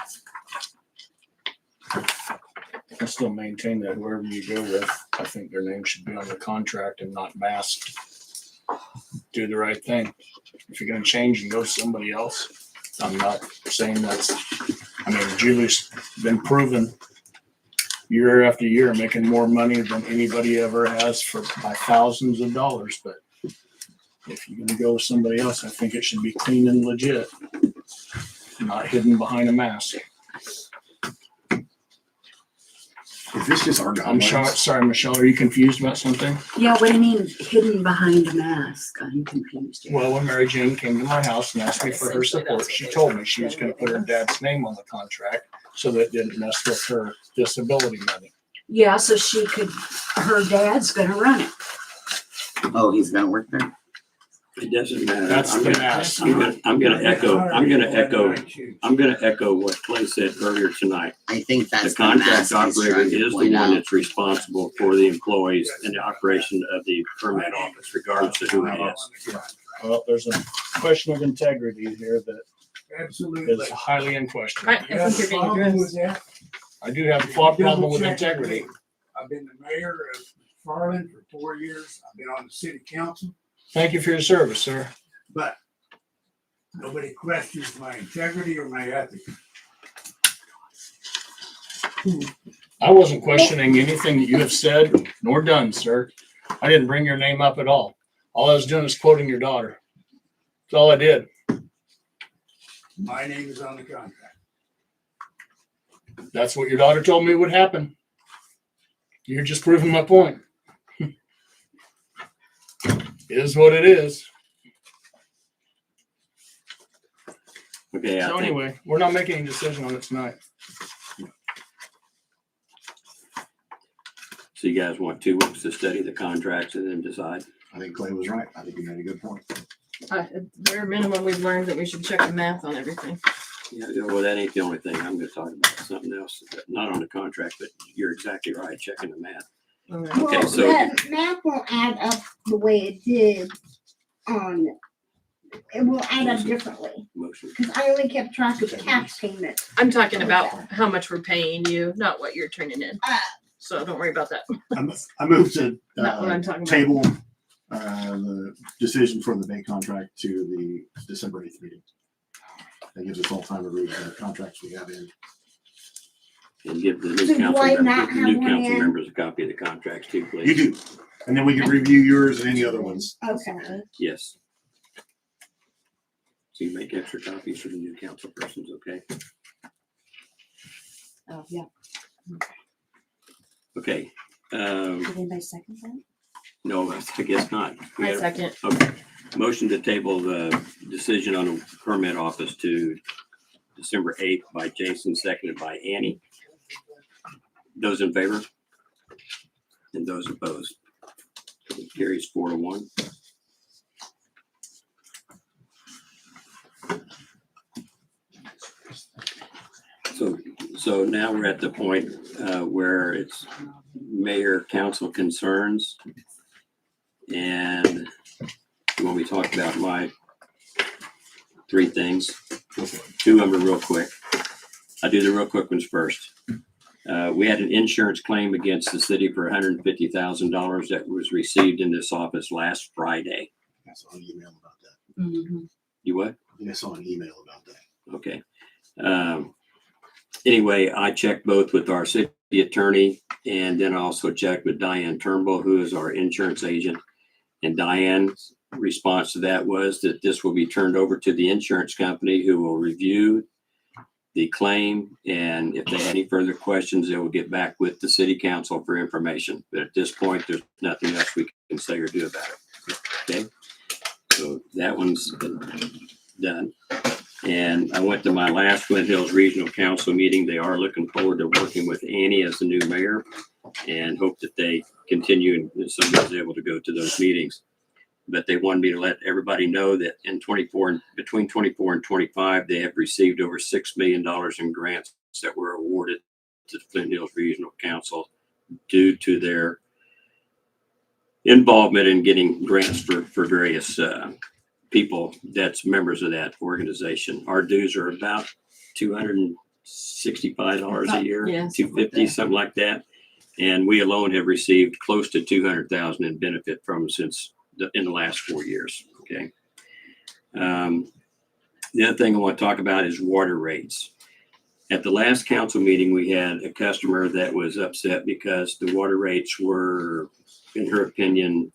I still maintain that whoever you go with, I think their name should be on the contract and not masked. Do the right thing. If you're gonna change and go to somebody else, I'm not saying that's, I mean, Julie's been proven year after year making more money than anybody ever has by thousands of dollars, but if you're gonna go with somebody else, I think it should be clean and legit, not hidden behind a mask. Is this just our I'm guidelines? sorry, Michelle, are you confused about something? Yeah, what do you mean hidden behind a mask? I'm confused. Well, when Mary Jane came to my house and asked me for her support, she told me she was gonna put her dad's name on the contract so that it didn't mess with her disability money. Yeah, so she could, her dad's gonna run it. Oh, he's gonna work there? It doesn't matter. That's I'm the gonna- mask. I'm gonna echo what Clay said earlier tonight. I think The that's the contract mask he's operator trying to is the point one out. that's responsible for the employees and the operation of the permit office, regardless of who it is. Well, there's a question of integrity here that Absolutely. is highly in question. I think you're being addressed. I do have a problem with integrity. I've been the mayor of Farland for 4 years. I've been on the city council, Thank you for your service, sir. but nobody questions my integrity or my ethics. I wasn't questioning anything that you have said nor done, sir. I didn't bring your name up at all. All I was doing is quoting your daughter. That's all I did. My name is on the contract. That's what your daughter told me would happen. You're just proving my point. Is what it is. Okay, So anyway, we're not making a decision on it tonight. So you guys want 2 weeks to study the contracts and then decide? I think Clay was right. I think he made a good point. At bare minimum, we've learned that we should check the math on everything. Yeah, well, that ain't the only thing. I'm gonna talk about something else, not on the contract, but you're exactly right, checking the math. Okay. Okay, Well, so the math won't add up the way it did on, it will add up differently. motion. Because I only kept track of the tax payment. I'm talking about how much we're paying you, not what you're turning in. So don't worry about that. I moved to Not what I'm talking about. table the decision for the bank contract to the December 8th meeting. That gives us all time to read the contracts we have in. And give the So new do council I members, not the have new one council in? members a copy of the contracts too, please. You do. And then we can review yours and any other ones. Okay. Yes. So you make extra copies for the new council persons, okay? Oh, yeah. Okay. Did anybody second that? No, I guess not. I second. Okay. Motion to table the decision on the permit office to December 8th by Jason, seconded by Annie. Those in favor? And those opposed? It carries 4-1. So now we're at the point where it's mayor council concerns. And you want me to talk about my 3 things? 2 of them are real quick. I'll do the real quick ones first. We had an insurance claim against the city for $150,000 that was received in this office last Friday. I saw an email about that. Mm-hmm. You what? I think I saw an email about that. Okay. Anyway, I checked both with our city attorney and then I also checked with Diane Turnbull, who is our insurance agent. And Diane's response to that was that this will be turned over to the insurance company who will review the claim. And if they have any further questions, they will get back with the city council for information. But at this point, there's nothing else we can say or do about it. Okay. So that one's done. And I went to my last Flint Hills Regional Council meeting. They are looking forward to working with Annie as the new mayor and hope that they continue and somebody's able to go to those meetings. But they wanted me to let everybody know that in between 24 and 25, they have received over $6 million in grants that were awarded to the Flint Hills Regional Council due to their involvement in getting grants for various people that's members of that organization. Our dues are about $265 a year, Yeah, $250, something like that. And we alone have received close to $200,000 in benefit from them since in the last 4 years. Okay. The other thing I want to talk about is water rates. At the last council meeting, we had a customer that was upset because the water rates were, in her opinion,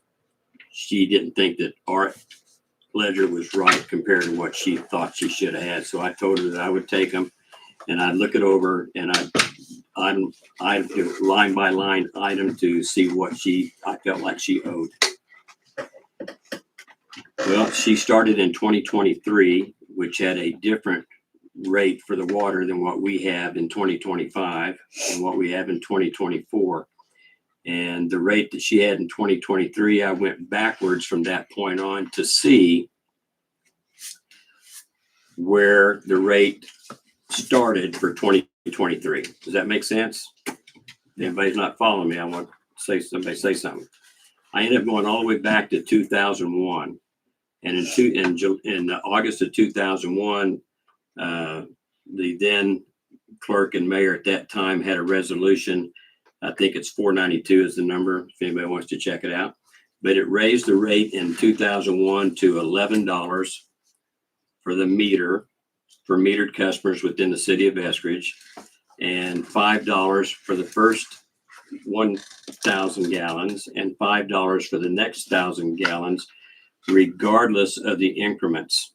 she didn't think that our ledger was right compared to what she thought she should have had. So I told her that I would take them and I'd look it over and I'd do line by line item to see what I felt like she owed. Well, she started in 2023, which had a different rate for the water than what we have in 2025 and what we have in 2024. And the rate that she had in 2023, I went backwards from that point on to see where the rate started for 2023. Does that make sense? If anybody's not following me, I want to somebody say something. I ended up going all the way back to 2001. And in August of 2001, the then clerk and mayor at that time had a resolution. I think it's 492 is the number, if anybody wants to check it out. But it raised the rate in 2001 to $11 for the meter, for metered customers within the city of Eskridge, and $5 for the first 1,000 gallons, and $5 for the next 1,000 gallons, regardless of the increments.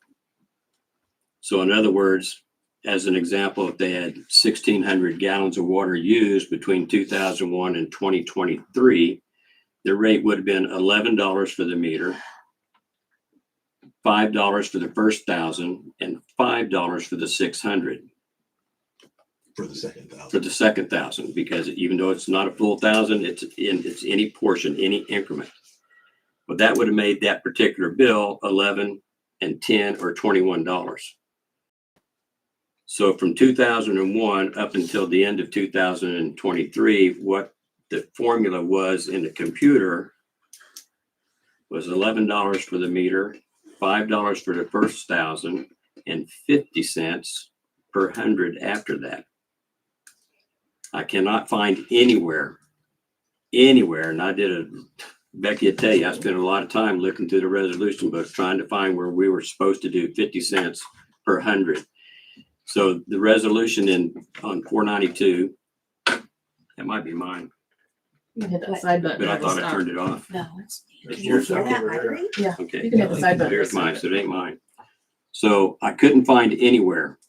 So in other words, as an example, if they had 1,600 gallons of water used between 2001 and 2023, the rate would have been $11 for the meter, $5 for the first 1,000, and $5 for the 600. For the second 1,000. For the second 1,000, because even though it's not a full 1,000, it's any portion, any increment. But that would have made that particular bill 11 and 10 or $21. So from 2001 up until the end of 2023, what the formula was in the computer was $11 for the meter, $5 for the first 1,000, and 50 cents per 100 after that. I cannot find anywhere, and I did a, Becky will tell you, I spent a lot of time looking through the resolution books trying to find where we were supposed to do 50 cents per 100. So the resolution on 492, that might be mine, You can hit that side button. but I and it'll thought I stop. turned it off. No, it's. It's Can you yours hear that over there. vibrate? Yeah, Okay. you can hit the side button. There's mine, so it ain't mine. So I couldn't find anywhere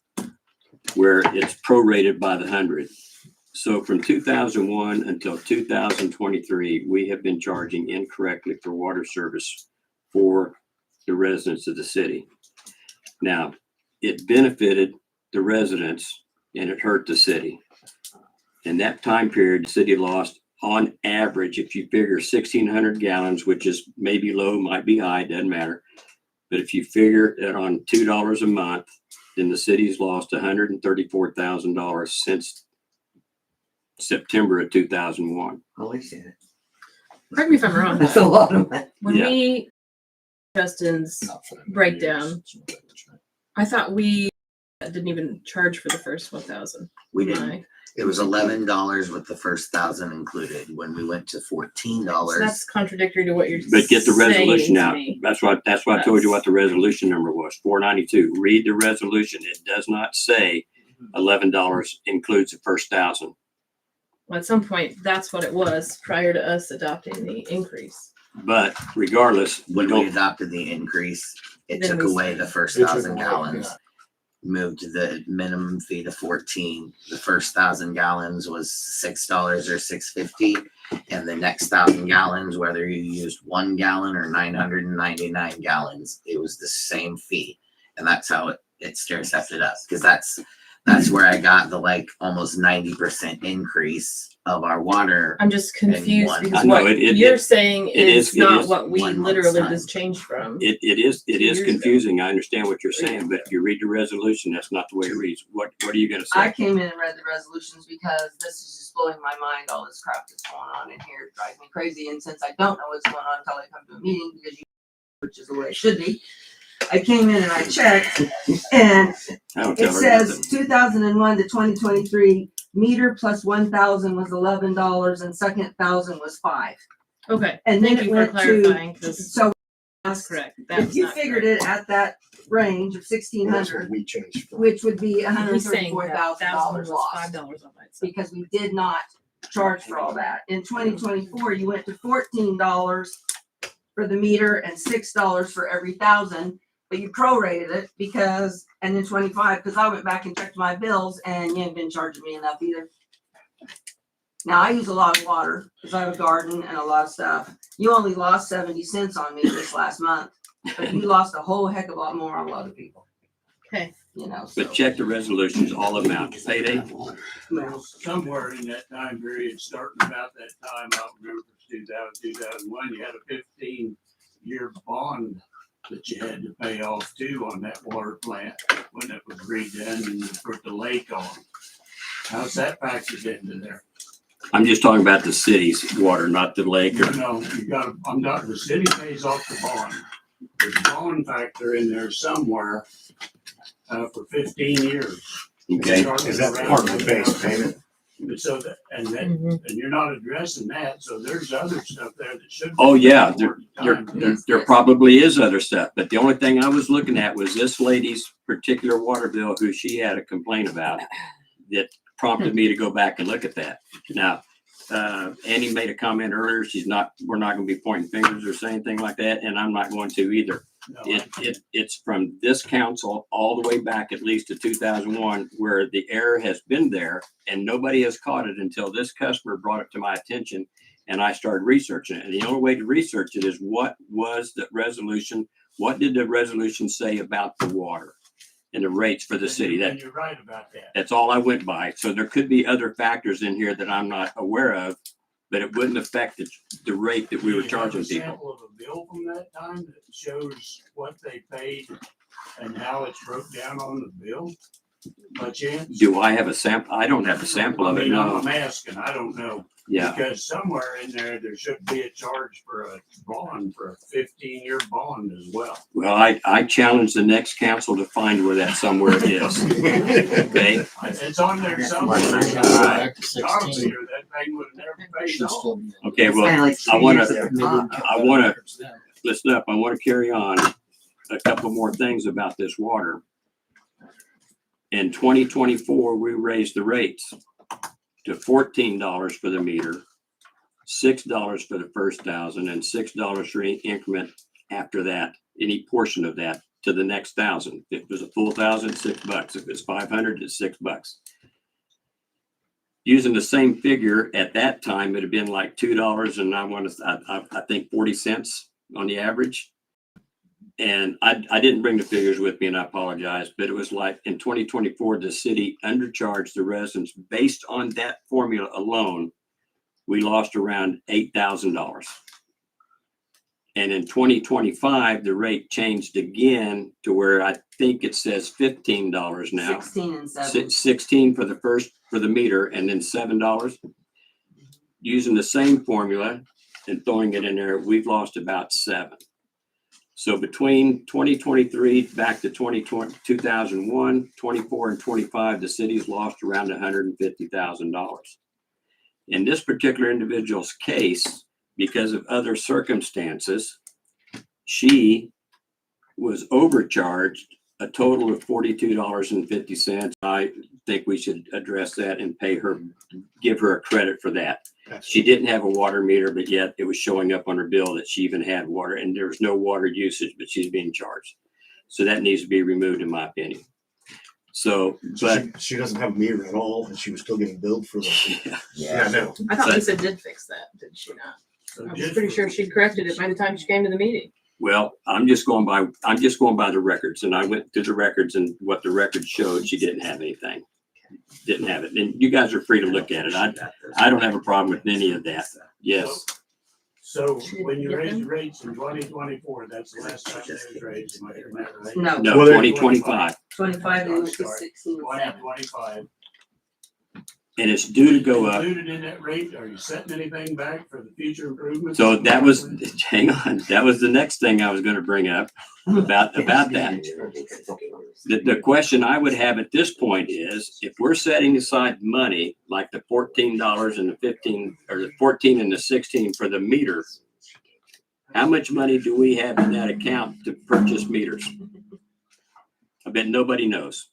where it's prorated by the 100. So from 2001 until 2023, we have been charging incorrectly for water service for the residents of the city. Now, it benefited the residents and it hurt the city. In that time period, the city lost, on average, if you figure 1,600 gallons, which is maybe low, might be high, doesn't matter. But if you figure it on $2 a month, then the city's lost $134,000 since September of 2001. Holy shit. Correct me if I'm wrong. That's a lot of money. When Yeah. we Justin's Not for that many breakdown, years. I thought we didn't even charge for the first 1,000. We didn't. It was $11 with the first 1,000 included. When we went to So $14, that's contradictory to what you're But get the resolution saying to out. me. That's why I told you what the resolution number was, 492. Read the resolution. It does not say $11 includes the first 1,000. Well, at some point, that's what it was prior to us adopting the increase. But regardless, we when we don't, adopted the increase, it Then took we away the first It took 1,000 away, gallons. yeah. Moved the minimum fee to 14. The first 1,000 gallons was $6 or $6.50, and the next 1,000 gallons, whether you used 1 gallon or 999 gallons, it was the same fee, and that's how it stair-stepped up. Because that's where I got the like almost 90% increase of our water. I'm just confused one- because I know, what it- you're it- saying it is is- it not is what we 1 month's literally time. just changed from. it is 2 years ago. confusing. I understand what you're saying, but if you read the resolution, that's not the way it reads. What are you gonna I say? came in and read the resolutions because this is just blowing my mind, all this crap that's going on in here. It drives me crazy. And since I don't know what's going on until I come to a meeting, because which is the way it should be, I came in and I checked, and I don't tell it her says nothing. 2001 to 2023, meter plus 1,000 was $11 and second 1,000 was $5. Okay, And then thank it you for went clarifying, to, because so that's correct. That if was you not figured correct. it at that range of That's what 1,600, we changed from. which would be He's saying that $134,000 $1,000 was lost, $5 on it. because we did not charge for all that. In 2024, you went to $14 for the meter and $6 for every 1,000, but you prorated it because, and then 25, because I went back and checked my bills and you ain't been charging me enough either. Now, I use a lot of water because I have a garden and a lot of stuff. You only lost 70 cents on me this last month, but you lost a whole heck of a lot more on a lot of people, Okay, you know, so. But check the resolutions, all amounts, payday. Well, somewhere in that time period, starting about that time, I don't remember if it was 2001, you had a 15-year bond that you had to pay off too on that water plant when it was redone and you put the lake on. How's that factored into there? I'm just talking about the city's water, not the lake or. No, you got, I'm not, the city pays off the bond. There's a bond factor in there somewhere for 15 years. Okay. Is that part of the base payment? So that, and you're not addressing that, so there's other stuff there that should. Oh, yeah, Time. there probably is other stuff, but the only thing I was looking at was this lady's particular water bill, who she had a complaint about, that prompted me to go back and look at that. Now, Annie made a comment earlier, we're not gonna be pointing fingers or saying anything like that, and I'm not going to either. No, It's from this council all the way back at least to 2001, where the error has been there and nobody has caught it until this customer brought it to my attention and I started researching it. And the only way to research it is what was the resolution? What did the resolution say about the water and the rates for the city? And you're right about that. That's all I went by. So there could be other factors in here that I'm not aware of, but it wouldn't affect the rate that we were charging Do you have a people. sample of a bill from that time that shows what they paid and how it's broke down on the bill? By chance? Do I have a sample? I don't have a sample of it, no. I'm asking, I don't know. Yeah. Because somewhere in there should be a charge for a bond, for a 15-year bond as well. Well, I challenge the next council to find where that somewhere is. Okay? It's on there somewhere. Right. Honestly, or that thing would have never paid off. Okay, well, I wanna, listen up, I wanna carry on a couple more things about this water. In 2024, we raised the rates to $14 for the meter, $6 for the first 1,000, and $6 for any increment after that, any portion of that to the next 1,000. If it was a full 1,000, $6. If it's 500, it's $6. Using the same figure at that time, it'd have been like $2 and I think 40 cents on the average. And I didn't bring the figures with me and I apologize, but it was like in 2024, the city undercharged the residents based on that formula alone. We lost around $8,000. And in 2025, the rate changed again to where I think it says $15 now. 16 and 7. 16 for the meter and then $7. Using the same formula and throwing it in there, we've lost about $7. So between 2023 back to 2001, 24 and 25, the city's lost around $150,000. In this particular individual's case, because of other circumstances, she was overcharged a total of $42.50. I think we should address that and pay her, give her a credit for that. She didn't have a water meter, but yet it was showing up on her bill that she even had water, and there was no water usage, but she's being charged. So that needs to be removed, in my opinion. So, but she doesn't have a meter at all, and she was still getting billed for the. Yeah, no. I thought Lisa did fix that, did she not? I was pretty sure she corrected it by the time she came to the meeting. Well, I'm just going by the records, and I went through the records, and what the records showed, she didn't have anything. Didn't have it. And you guys are free to look at it. I don't have a problem with any of that. Yes. So when you raise the rates in 2024, that's the last time they was raised. Am I hearing that right? No. No, 2025. 25 I'm and it's sorry. 16 and 7. 25. And it's due to go up. Included in that rate, are you setting anything back for the future improvements? So that was, hang on, that was the next thing I was going to bring up about that. The question I would have at this point is, if we're setting aside money like the $14 and the 15, or the 14 and the 16 for the meter, how much money do we have in that account to purchase meters? I bet nobody knows.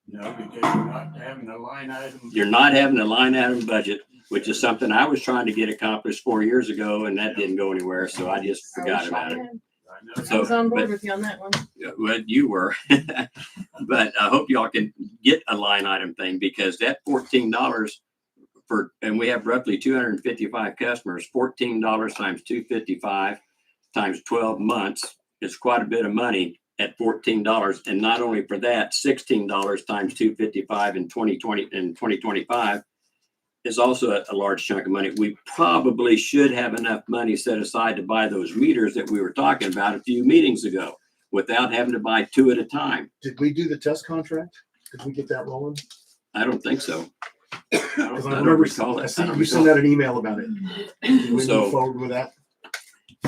No, because you're not having a line item. You're not having a line item budget, which is something I was trying to get accomplished 4 years ago, and that didn't go anywhere, so I just forgot about it. I was on board with you on that one. Well, you were, but I hope y'all can get a line item thing, because that $14 for, and we have roughly 255 customers, $14 times 255 times 12 months is quite a bit of money at $14. And not only for that, $16 times 255 in 2020 and 2025 is also a large chunk of money. We probably should have enough money set aside to buy those meters that we were talking about a few meetings ago without having to buy 2 at a time. Did we do the test contract? Did we get that rolling? I don't think so. I Because don't I remember recall it. I don't you sent recall. out an email about it. Did we So- move forward with that?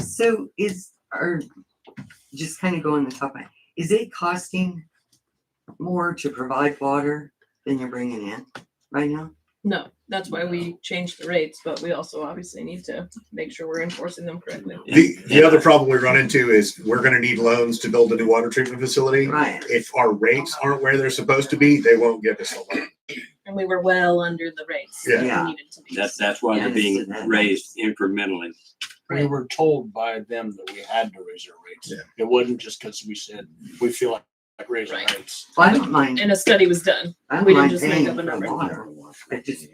So just kind of going the top line, is it costing more to provide water than you're bringing in right now? No, that's why we changed the rates, but we also obviously need to make sure we're enforcing them correctly. The other problem we run into is we're gonna need loans to build a new water treatment facility. Right. If our rates aren't where they're supposed to be, they won't give us a loan. And we were well under the rates that Yeah. we needed to be. That's why they're being raised incrementally. We were told by them that we had to raise our rates. Yeah. It wasn't just because we said, we feel like raising Right. rates. Well, I don't mind. And a study was done. I don't We didn't mind just make paying up a for the number. water. I just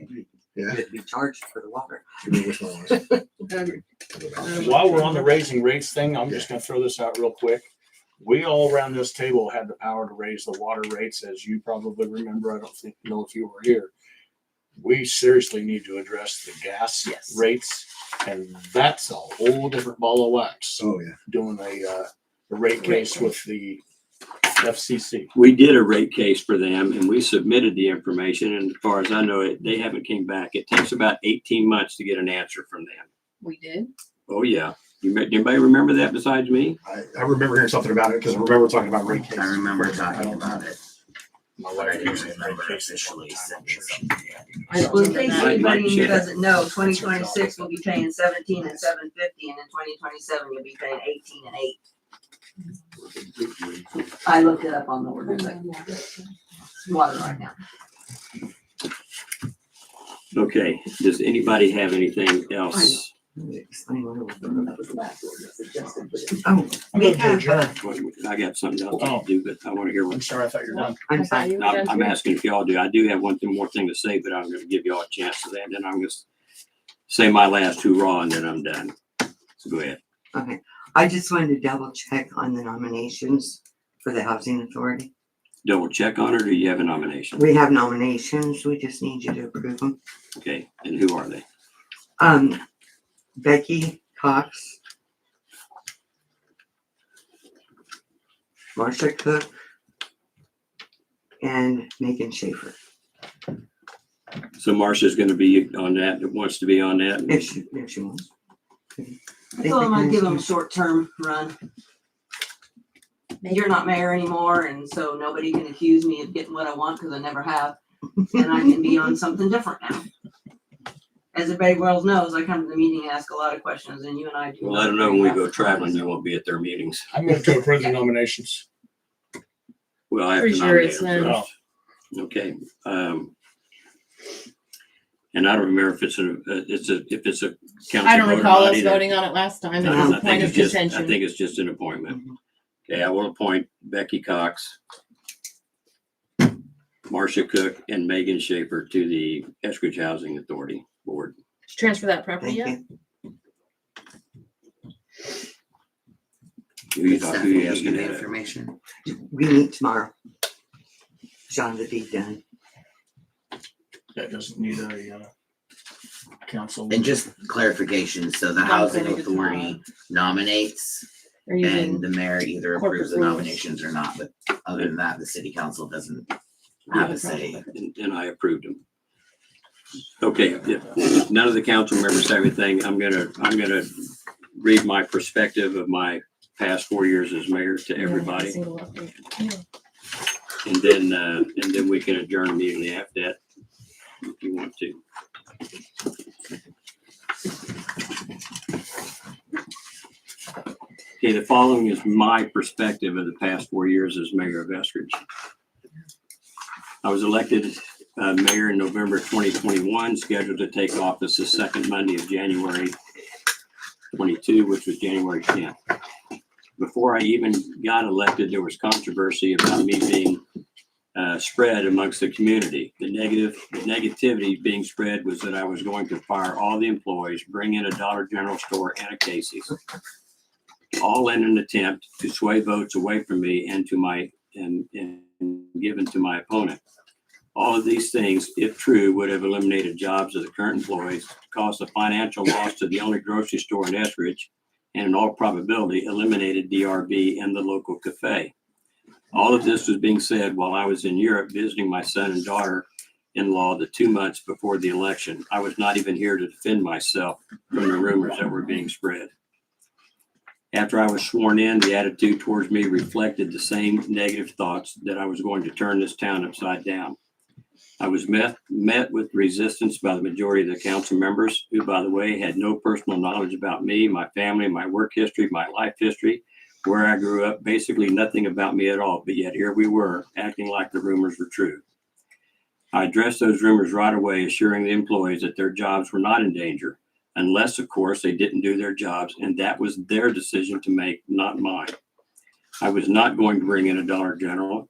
Yeah. get to be charged for the water. Give me which one was. While we're on the raising rates thing, I'm just gonna throw this out real quick. We all around this table had the power to raise the water rates, as you probably remember. I don't know if you were here. We seriously need to address the gas Yes. rates, and that's a whole different ball of wax. Oh, yeah. Doing a rate case with the FCC. We did a rate case for them and we submitted the information. And as far as I know, they haven't came back. It takes about 18 months to get an answer from them. We did. Oh, yeah. Anybody remember that besides me? I remember hearing something about it because I remember talking about rate cases. I remember talking about it. My But I wife didn't usually remember rate cases officially all the time. sending I'm sure she- something. I don't Well, in remember case that. anybody Might who be. doesn't know, 2026 will be paying 17 and 750, and in 2027 you'll be paying 18 and 8. I looked it up on the ordinance. Water right now. Okay. Does anybody have anything else? Oh, we have, I got something else to do, but I want to hear I'm what. sorry, I thought you were done. I'm sorry. No, I'm asking if y'all do. I do have one more thing to say, but I'm going to give y'all a chance to that. Then I'm going to say my last hoorah and then I'm done. So go ahead. Okay, I just wanted to double check on the nominations for the housing authority. Double check on it, or do you have a nomination? We have nominations, we just need you to approve them. Okay. And who are they? Becky Cox, Marcia Cook, and Megan Schaefer. So Marcia's going to be on that. Wants to be on that. If she wants. I told him I'd give him a short-term run. You're not mayor anymore, and so nobody can accuse me of getting what I want because I never have. And I can be on something different now. As everybody well knows, I come to the meeting and ask a lot of questions, and you and I do. Well, I don't know, when we go traveling, you won't be at their meetings. I'm going to approve the nominations. Well, I have Pretty to sure nominate it's them them. first. Okay. And I don't remember if it's a council I don't vote or recall not us either. voting on it last time. It I was a think point of it's just, I contention. think it's just an appointment. Mhm. Okay, I will appoint Becky Cox, Marcia Cook, and Megan Schaefer to the Eskridge Housing Authority Board. Did you transfer that property Thank yet? you. Who you Steph, who you will you asking give the that? information? We meet tomorrow. John the deed done. That doesn't need a council. And just clarification, so the I'm housing sending it authority nominates Or you and didn't? the mayor either corporate approves the rules. nominations or not, but other than that, the city council doesn't have a say. And I approved them. Okay, if none of the council members have anything, I'm gonna read my perspective of my past 4 years as mayor to Yeah, everybody. single update. Yeah. And then we can adjourn immediately after that, if you want to. Okay, the following is my perspective of the past 4 years as mayor of Eskridge. I was elected mayor in November 2021, scheduled to take office the second Monday of January 22, which was January 10th. Before I even got elected, there was controversy about me being spread amongst the community. The negativity being spread was that I was going to fire all the employees, bring in a Dollar General store and a Casey's, all in an attempt to sway votes away from me and given to my opponent. All of these things, if true, would have eliminated jobs of the current employees, caused a financial loss to the only grocery store in Eskridge, and in all probability eliminated DRB and the local cafe. All of this was being said while I was in Europe visiting my son and daughter-in-law the 2 months before the election. I was not even here to defend myself from the rumors that were being spread. After I was sworn in, the attitude towards me reflected the same negative thoughts that I was going to turn this town upside down. I was met with resistance by the majority of the council members, who, by the way, had no personal knowledge about me, my family, my work history, my life history, where I grew up, basically nothing about me at all. But yet here we were, acting like the rumors were true. I addressed those rumors right away, assuring the employees that their jobs were not in danger. unless, of course, they didn't do their jobs, and that was their decision to make, not mine. I was not going to bring in a Dollar General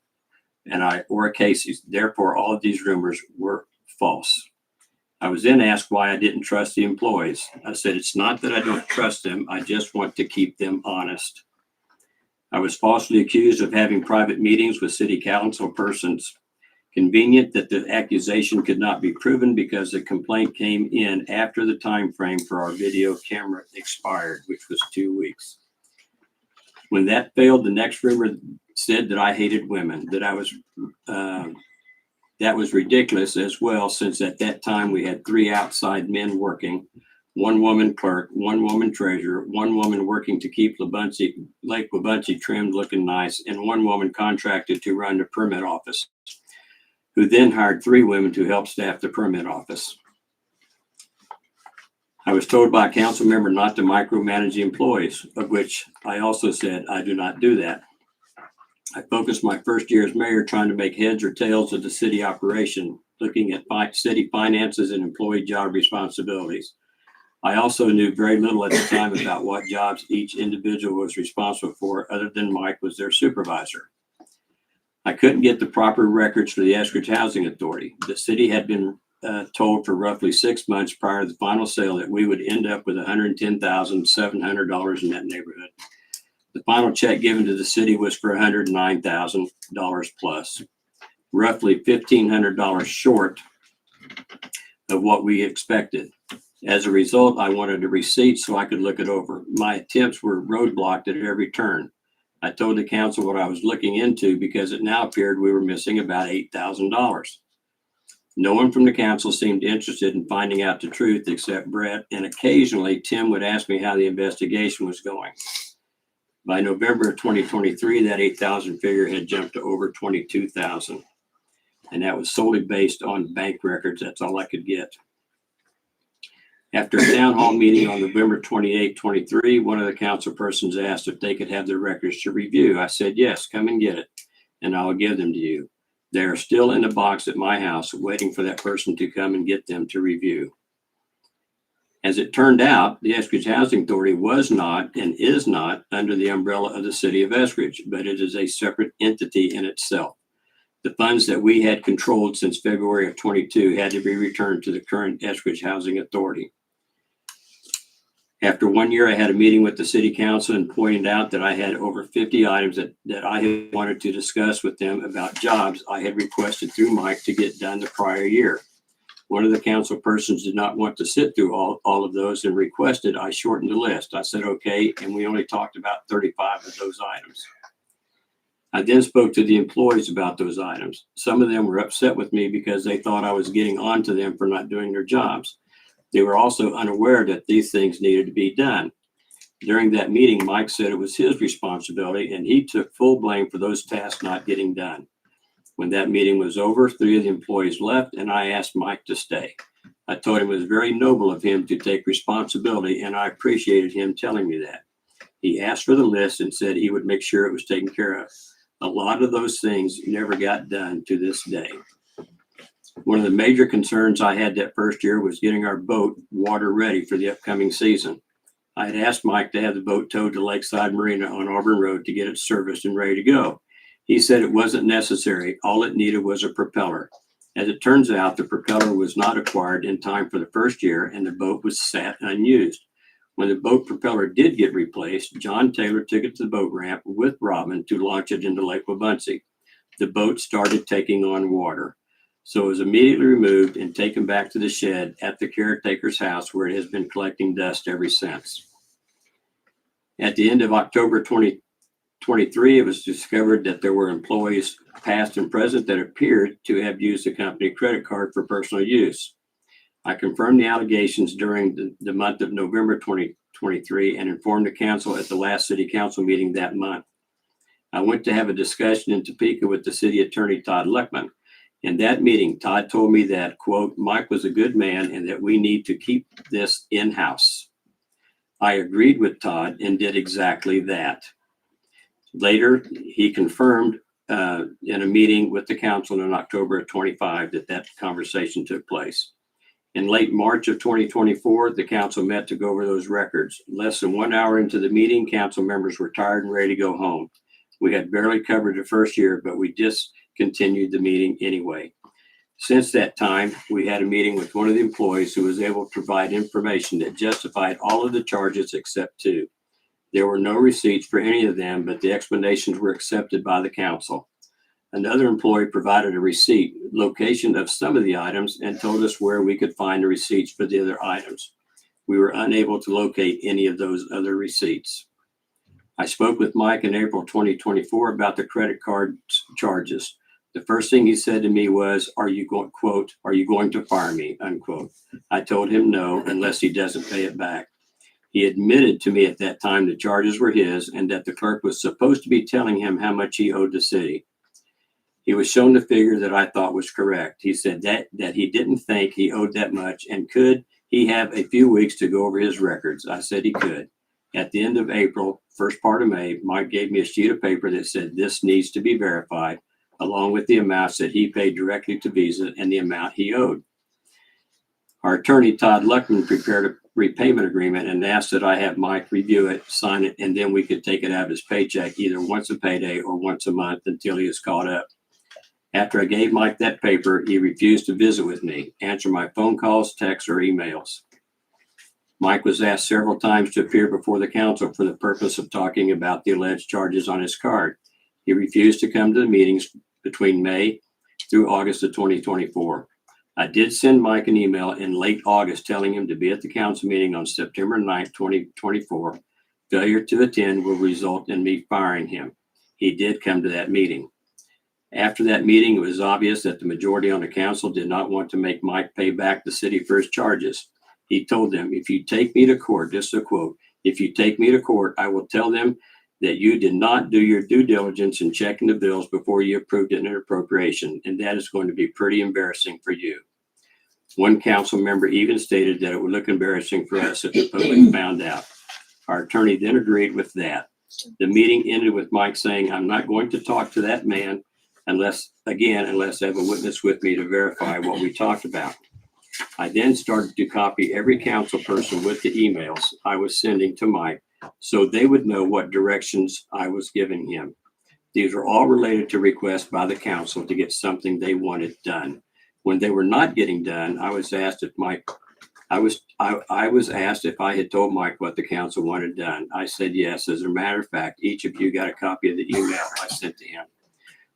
or a Casey's. Therefore, all of these rumors were false. I was then asked why I didn't trust the employees. I said, it's not that I don't trust them. I just want to keep them honest. I was falsely accused of having private meetings with city council persons. Convenient that the accusation could not be proven because the complaint came in after the time frame for our video camera expired, which was 2 weeks. When that failed, the next rumor said that I hated women, that was ridiculous as well, since at that time we had 3 outside men working, 1 woman clerk, 1 woman treasurer, 1 woman working to keep Lake Wabaunsee trimmed looking nice, and 1 woman contracted to run the permit office, who then hired 3 women to help staff the permit office. I was told by a council member not to micromanage the employees, of which I also said I do not do that. I focused my first year as mayor trying to make heads or tails of the city operation, looking at city finances and employee job responsibilities. I also knew very little at the time about what jobs each individual was responsible for, other than Mike was their supervisor. I couldn't get the proper records for the Eskridge Housing Authority. The city had been told for roughly 6 months prior to the final sale that we would end up with $110,700 in that neighborhood. The final check given to the city was for $109,000 plus, roughly $1,500 short of what we expected. As a result, I wanted a receipt so I could look it over. My attempts were roadblocked at every turn. I told the council what I was looking into because it now appeared we were missing about $8,000. No one from the council seemed interested in finding out the truth except Brett, and occasionally Tim would ask me how the investigation was going. By November of 2023, that 8,000 figure had jumped to over 22,000. And that was solely based on bank records. That's all I could get. After a town hall meeting on November 28, 23, one of the council persons asked if they could have their records to review. I said, yes, come and get it, and I'll give them to you. They are still in the box at my house, waiting for that person to come and get them to review. As it turned out, the Eskridge Housing Authority was not and is not under the umbrella of the city of Eskridge, but it is a separate entity in itself. The funds that we had controlled since February of 22 had to be returned to the current Eskridge Housing Authority. After 1 year, I had a meeting with the city council and pointed out that I had over 50 items that I had wanted to discuss with them about jobs I had requested through Mike to get done the prior year. One of the council persons did not want to sit through all of those and requested I shorten the list. I said, okay, and we only talked about 35 of those items. I then spoke to the employees about those items. Some of them were upset with me because they thought I was getting on to them for not doing their jobs. They were also unaware that these things needed to be done. During that meeting, Mike said it was his responsibility and he took full blame for those tasks not getting done. When that meeting was over, 3 of the employees left and I asked Mike to stay. I told him it was very noble of him to take responsibility and I appreciated him telling me that. He asked for the list and said he would make sure it was taken care of. A lot of those things never got done to this day. One of the major concerns I had that first year was getting our boat water ready for the upcoming season. I had asked Mike to have the boat towed to Lakeside Marina on Auburn Road to get it serviced and ready to go. He said it wasn't necessary. All it needed was a propeller. As it turns out, the propeller was not acquired in time for the first year and the boat was sat unused. When the boat propeller did get replaced, John Taylor took it to the boat ramp with Robin to launch it into Lake Wabaunsee. The boat started taking on water. So it was immediately removed and taken back to the shed at the caretaker's house where it has been collecting dust ever since. At the end of October 2023, it was discovered that there were employees past and present that appeared to have used the company credit card for personal use. I confirmed the allegations during the month of November 2023 and informed the council at the last city council meeting that month. I went to have a discussion in Topeka with the city attorney, Todd Luckman. In that meeting, Todd told me that, quote, Mike was a good man and that we need to keep this in-house. I agreed with Todd and did exactly that. Later, he confirmed in a meeting with the council in October of 25 that conversation took place. In late March of 2024, the council met to go over those records. Less than 1 hour into the meeting, council members were tired and ready to go home. We had barely covered the first year, but we discontinued the meeting anyway. Since that time, we had a meeting with one of the employees who was able to provide information that justified all of the charges except 2. There were no receipts for any of them, but the explanations were accepted by the council. Another employee provided a receipt, location of some of the items, and told us where we could find the receipts for the other items. We were unable to locate any of those other receipts. I spoke with Mike in April 2024 about the credit card charges. The first thing he said to me was, "Are you going, quote, are you going to fire me?" unquote. I told him no, unless he doesn't pay it back. He admitted to me at that time the charges were his and that the clerk was supposed to be telling him how much he owed the city. He was shown the figure that I thought was correct. He said that he didn't think he owed that much, and could he have a few weeks to go over his records? I said he could. At the end of April, first part of May, Mike gave me a sheet of paper that said this needs to be verified, along with the amounts that he paid directly to Visa and the amount he owed. Our attorney, Todd Luckman, prepared a repayment agreement and asked that I have Mike review it, sign it, and then we could take it out of his paycheck either once a payday or once a month until he is caught up. After I gave Mike that paper, he refused to visit with me, answer my phone calls, texts, or emails. Mike was asked several times to appear before the council for the purpose of talking about the alleged charges on his card. He refused to come to the meetings between May through August of 2024. I did send Mike an email in late August telling him to be at the council meeting on September 9th, 2024. Failure to attend will result in me firing him. He did come to that meeting. After that meeting, it was obvious that the majority on the council did not want to make Mike pay back the city for his charges. He told them, "If you take me to court," this is a quote, "if you take me to court, I will tell them that you did not do your due diligence in checking the bills before you approved it in an appropriation, and that is going to be pretty embarrassing for you." One council member even stated that it would look embarrassing for us if the public found out. Our attorney then agreed with that. The meeting ended with Mike saying, "I'm not going to talk to that man unless I have a witness with me to verify what we talked about." I then started to copy every council person with the emails I was sending to Mike so they would know what directions I was giving him. These were all related to requests by the council to get something they wanted done. When they were not getting done, I was asked if I had told Mike what the council wanted done. I said yes. As a matter of fact, each of you got a copy of the email I sent to him.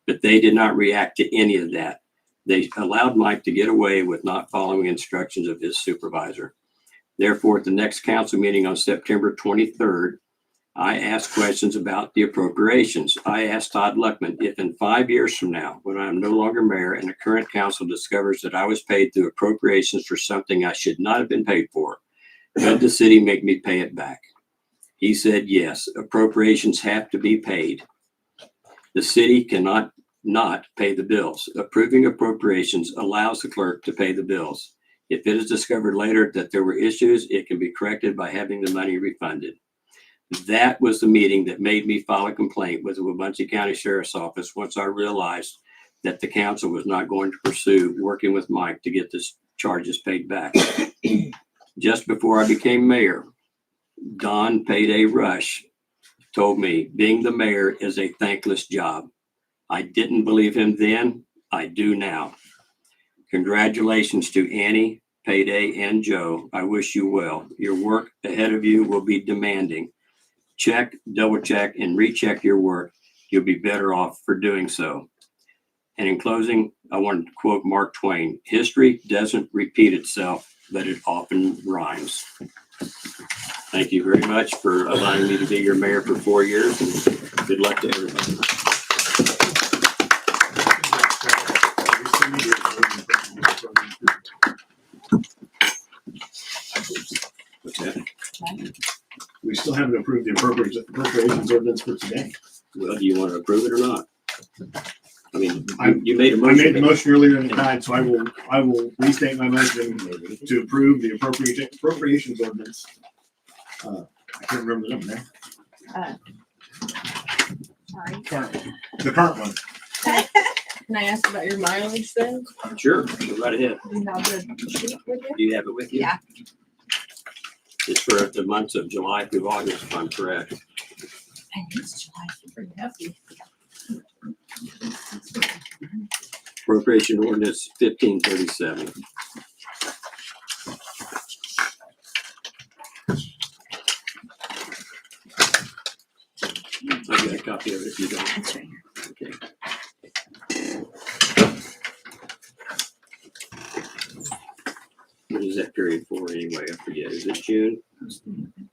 But they did not react to any of that. They allowed Mike to get away with not following instructions of his supervisor. Therefore, at the next council meeting on September 23rd, I asked questions about the appropriations. I asked Todd Luckman if in 5 years from now, when I am no longer mayor and the current council discovers that I was paid through appropriations for something I should not have been paid for, could the city make me pay it back? He said, yes, appropriations have to be paid. The city cannot not pay the bills. Approving appropriations allows the clerk to pay the bills. If it is discovered later that there were issues, it can be corrected by having the money refunded. That was the meeting that made me file a complaint with the Wabunsee County Sheriff's Office once I realized that the council was not going to pursue working with Mike to get the charges paid back. Just before I became mayor, Don Payday Rush told me being the mayor is a thankless job. I didn't believe him then. I do now. Congratulations to Annie, Payday, and Joe. I wish you well. Your work ahead of you will be demanding. Check, double check, and recheck your work. You'll be better off for doing so. And in closing, I wanted to quote Mark Twain. History doesn't repeat itself, but it often rhymes. Thank you very much for allowing me to be your mayor for 4 years, and good luck to everybody. What's that? We still haven't approved the appropriations ordinance for today. Well, do you want to approve it or not? I mean, you made a I motion. made the motion earlier in the time, so I will restate my motion to approve the appropriations ordinance. I can't remember the number now. Sorry. The current one. Can I ask about your mileage then? Sure, go right ahead. Do you have the sheet with you? Do you have it with you? Yeah. It's for the months of July through August, if I'm correct. And it's July. Pretty hefty. Appropriation ordinance 1537. I've got a copy of it if you don't. That's right here. Okay. What is that period for anyway? I forget. Is it June?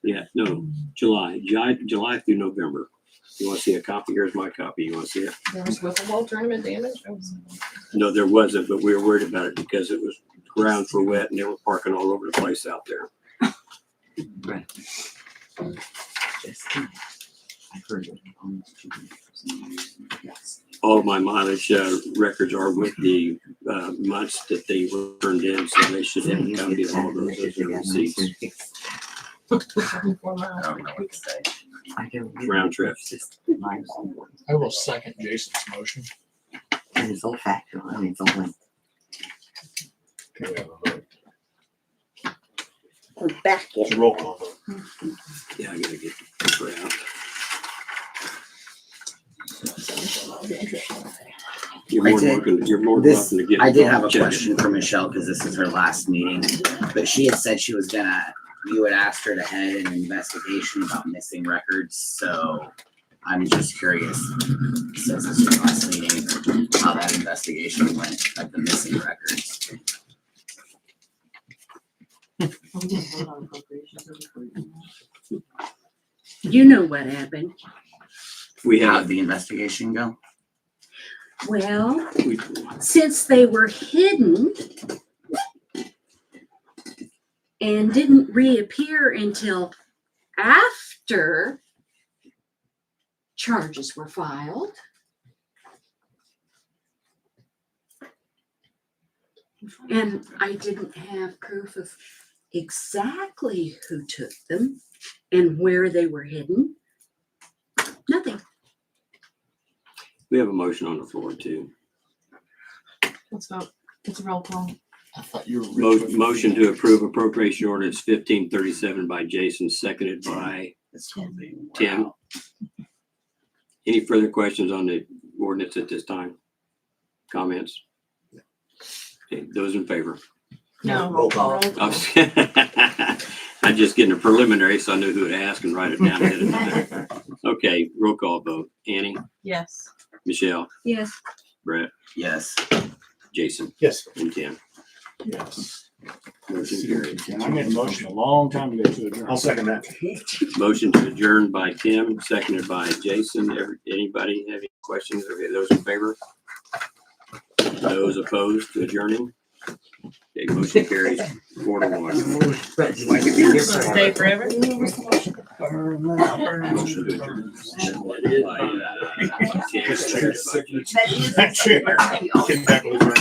Yeah, no, July through November. You want to see a copy? Here's my copy. You want to see it? There was wiffle ball tournament damage? No, there wasn't, but we were worried about it because it was grounds were wet and they were parking all over the place out there. Right. I've heard it. Yes. All of my mileage records are with the months that they were turned in, so they should have a copy of all those as their receipts. 74 miles per week stay. Round trip. I will second Jason's motion. And it's all factual. I mean, it's all like. Okay, we have a vote. We're back It's a in. roll call vote. Yeah, I gotta get the paper out. You're more than welcome. You're more than welcome to get. I did have a check it. question for Michelle because this is her last meeting, but she had said she was gonna, you had asked her to head an investigation about missing records, so I'm just curious, since this is her last meeting, how that investigation went of the missing records. You know what happened. We How have did the investigation go? Well, we, since they were hidden and didn't reappear until after charges were filed, and I didn't have proof of exactly who took them and where they were hidden. Nothing. we have a motion on the floor too. Let's vote. It's a roll call. I thought you were. Motion to approve appropriation ordinance 1537 by Jason, seconded by Tim. Any further questions on the ordinance at this time? Comments? Okay, those in favor? No. Roll call. I'm just getting a preliminary, so I knew who to ask and write it down ahead of time. Okay, roll call vote. Annie, Yes. Michelle, Yes. Brett, Yes. Jason, Yes. and Tim. Yes. Motion carried. I made a motion a long time ago to adjourn. I'll second that. Motion to adjourn by Tim, seconded by Jason. Anybody have any questions? Okay, those in favor? Those opposed to adjourning? Okay, motion carries 4-1. Stay forever? Motion to adjourn. By, Tim, seconded by Getting back with her.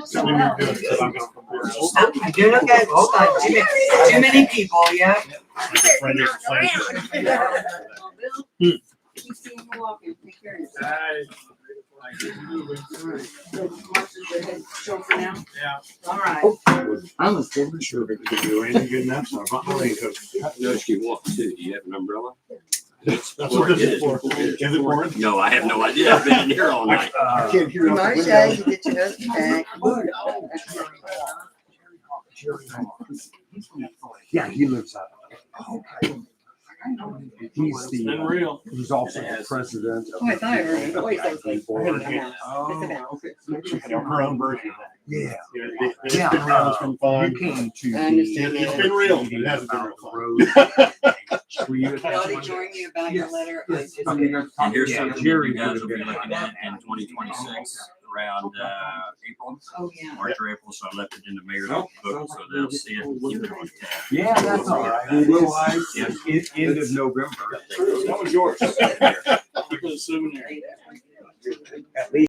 So we need to do it, 'cause I'm going from there. You do look at, hold on, too many people, yeah. Friend is a friend. Keep seeing you walking. Take care of yourself. Show for now? Yeah. All right. I almost did. Sure, if it could do anything good enough, so I brought my raincoat. Notice you walk too. Do you have an umbrella? That's what this is for. Is it for? No, I have no idea. I've been in here all night. I can't hear out the Marcia, window. you get your notes back. Yeah, he lives out. He's It's been real. he's also the president. Oh, I thought I heard. Wait, of the board. Her own version of that. Yeah. It's been real, it's been fun. You came to I understand It's that. been real, but it hasn't been real fun. Were you at that Not one? ignoring you about your letter. Yes. And here's Yeah, something Jerry you guys would will be have been looking at in 2026 around April, Oh, yeah. March or April. So I left it in the mayor's book, so they'll see it. Yeah, that's all right. Well, Yeah. end of November. That was yours. Because souvenir. At least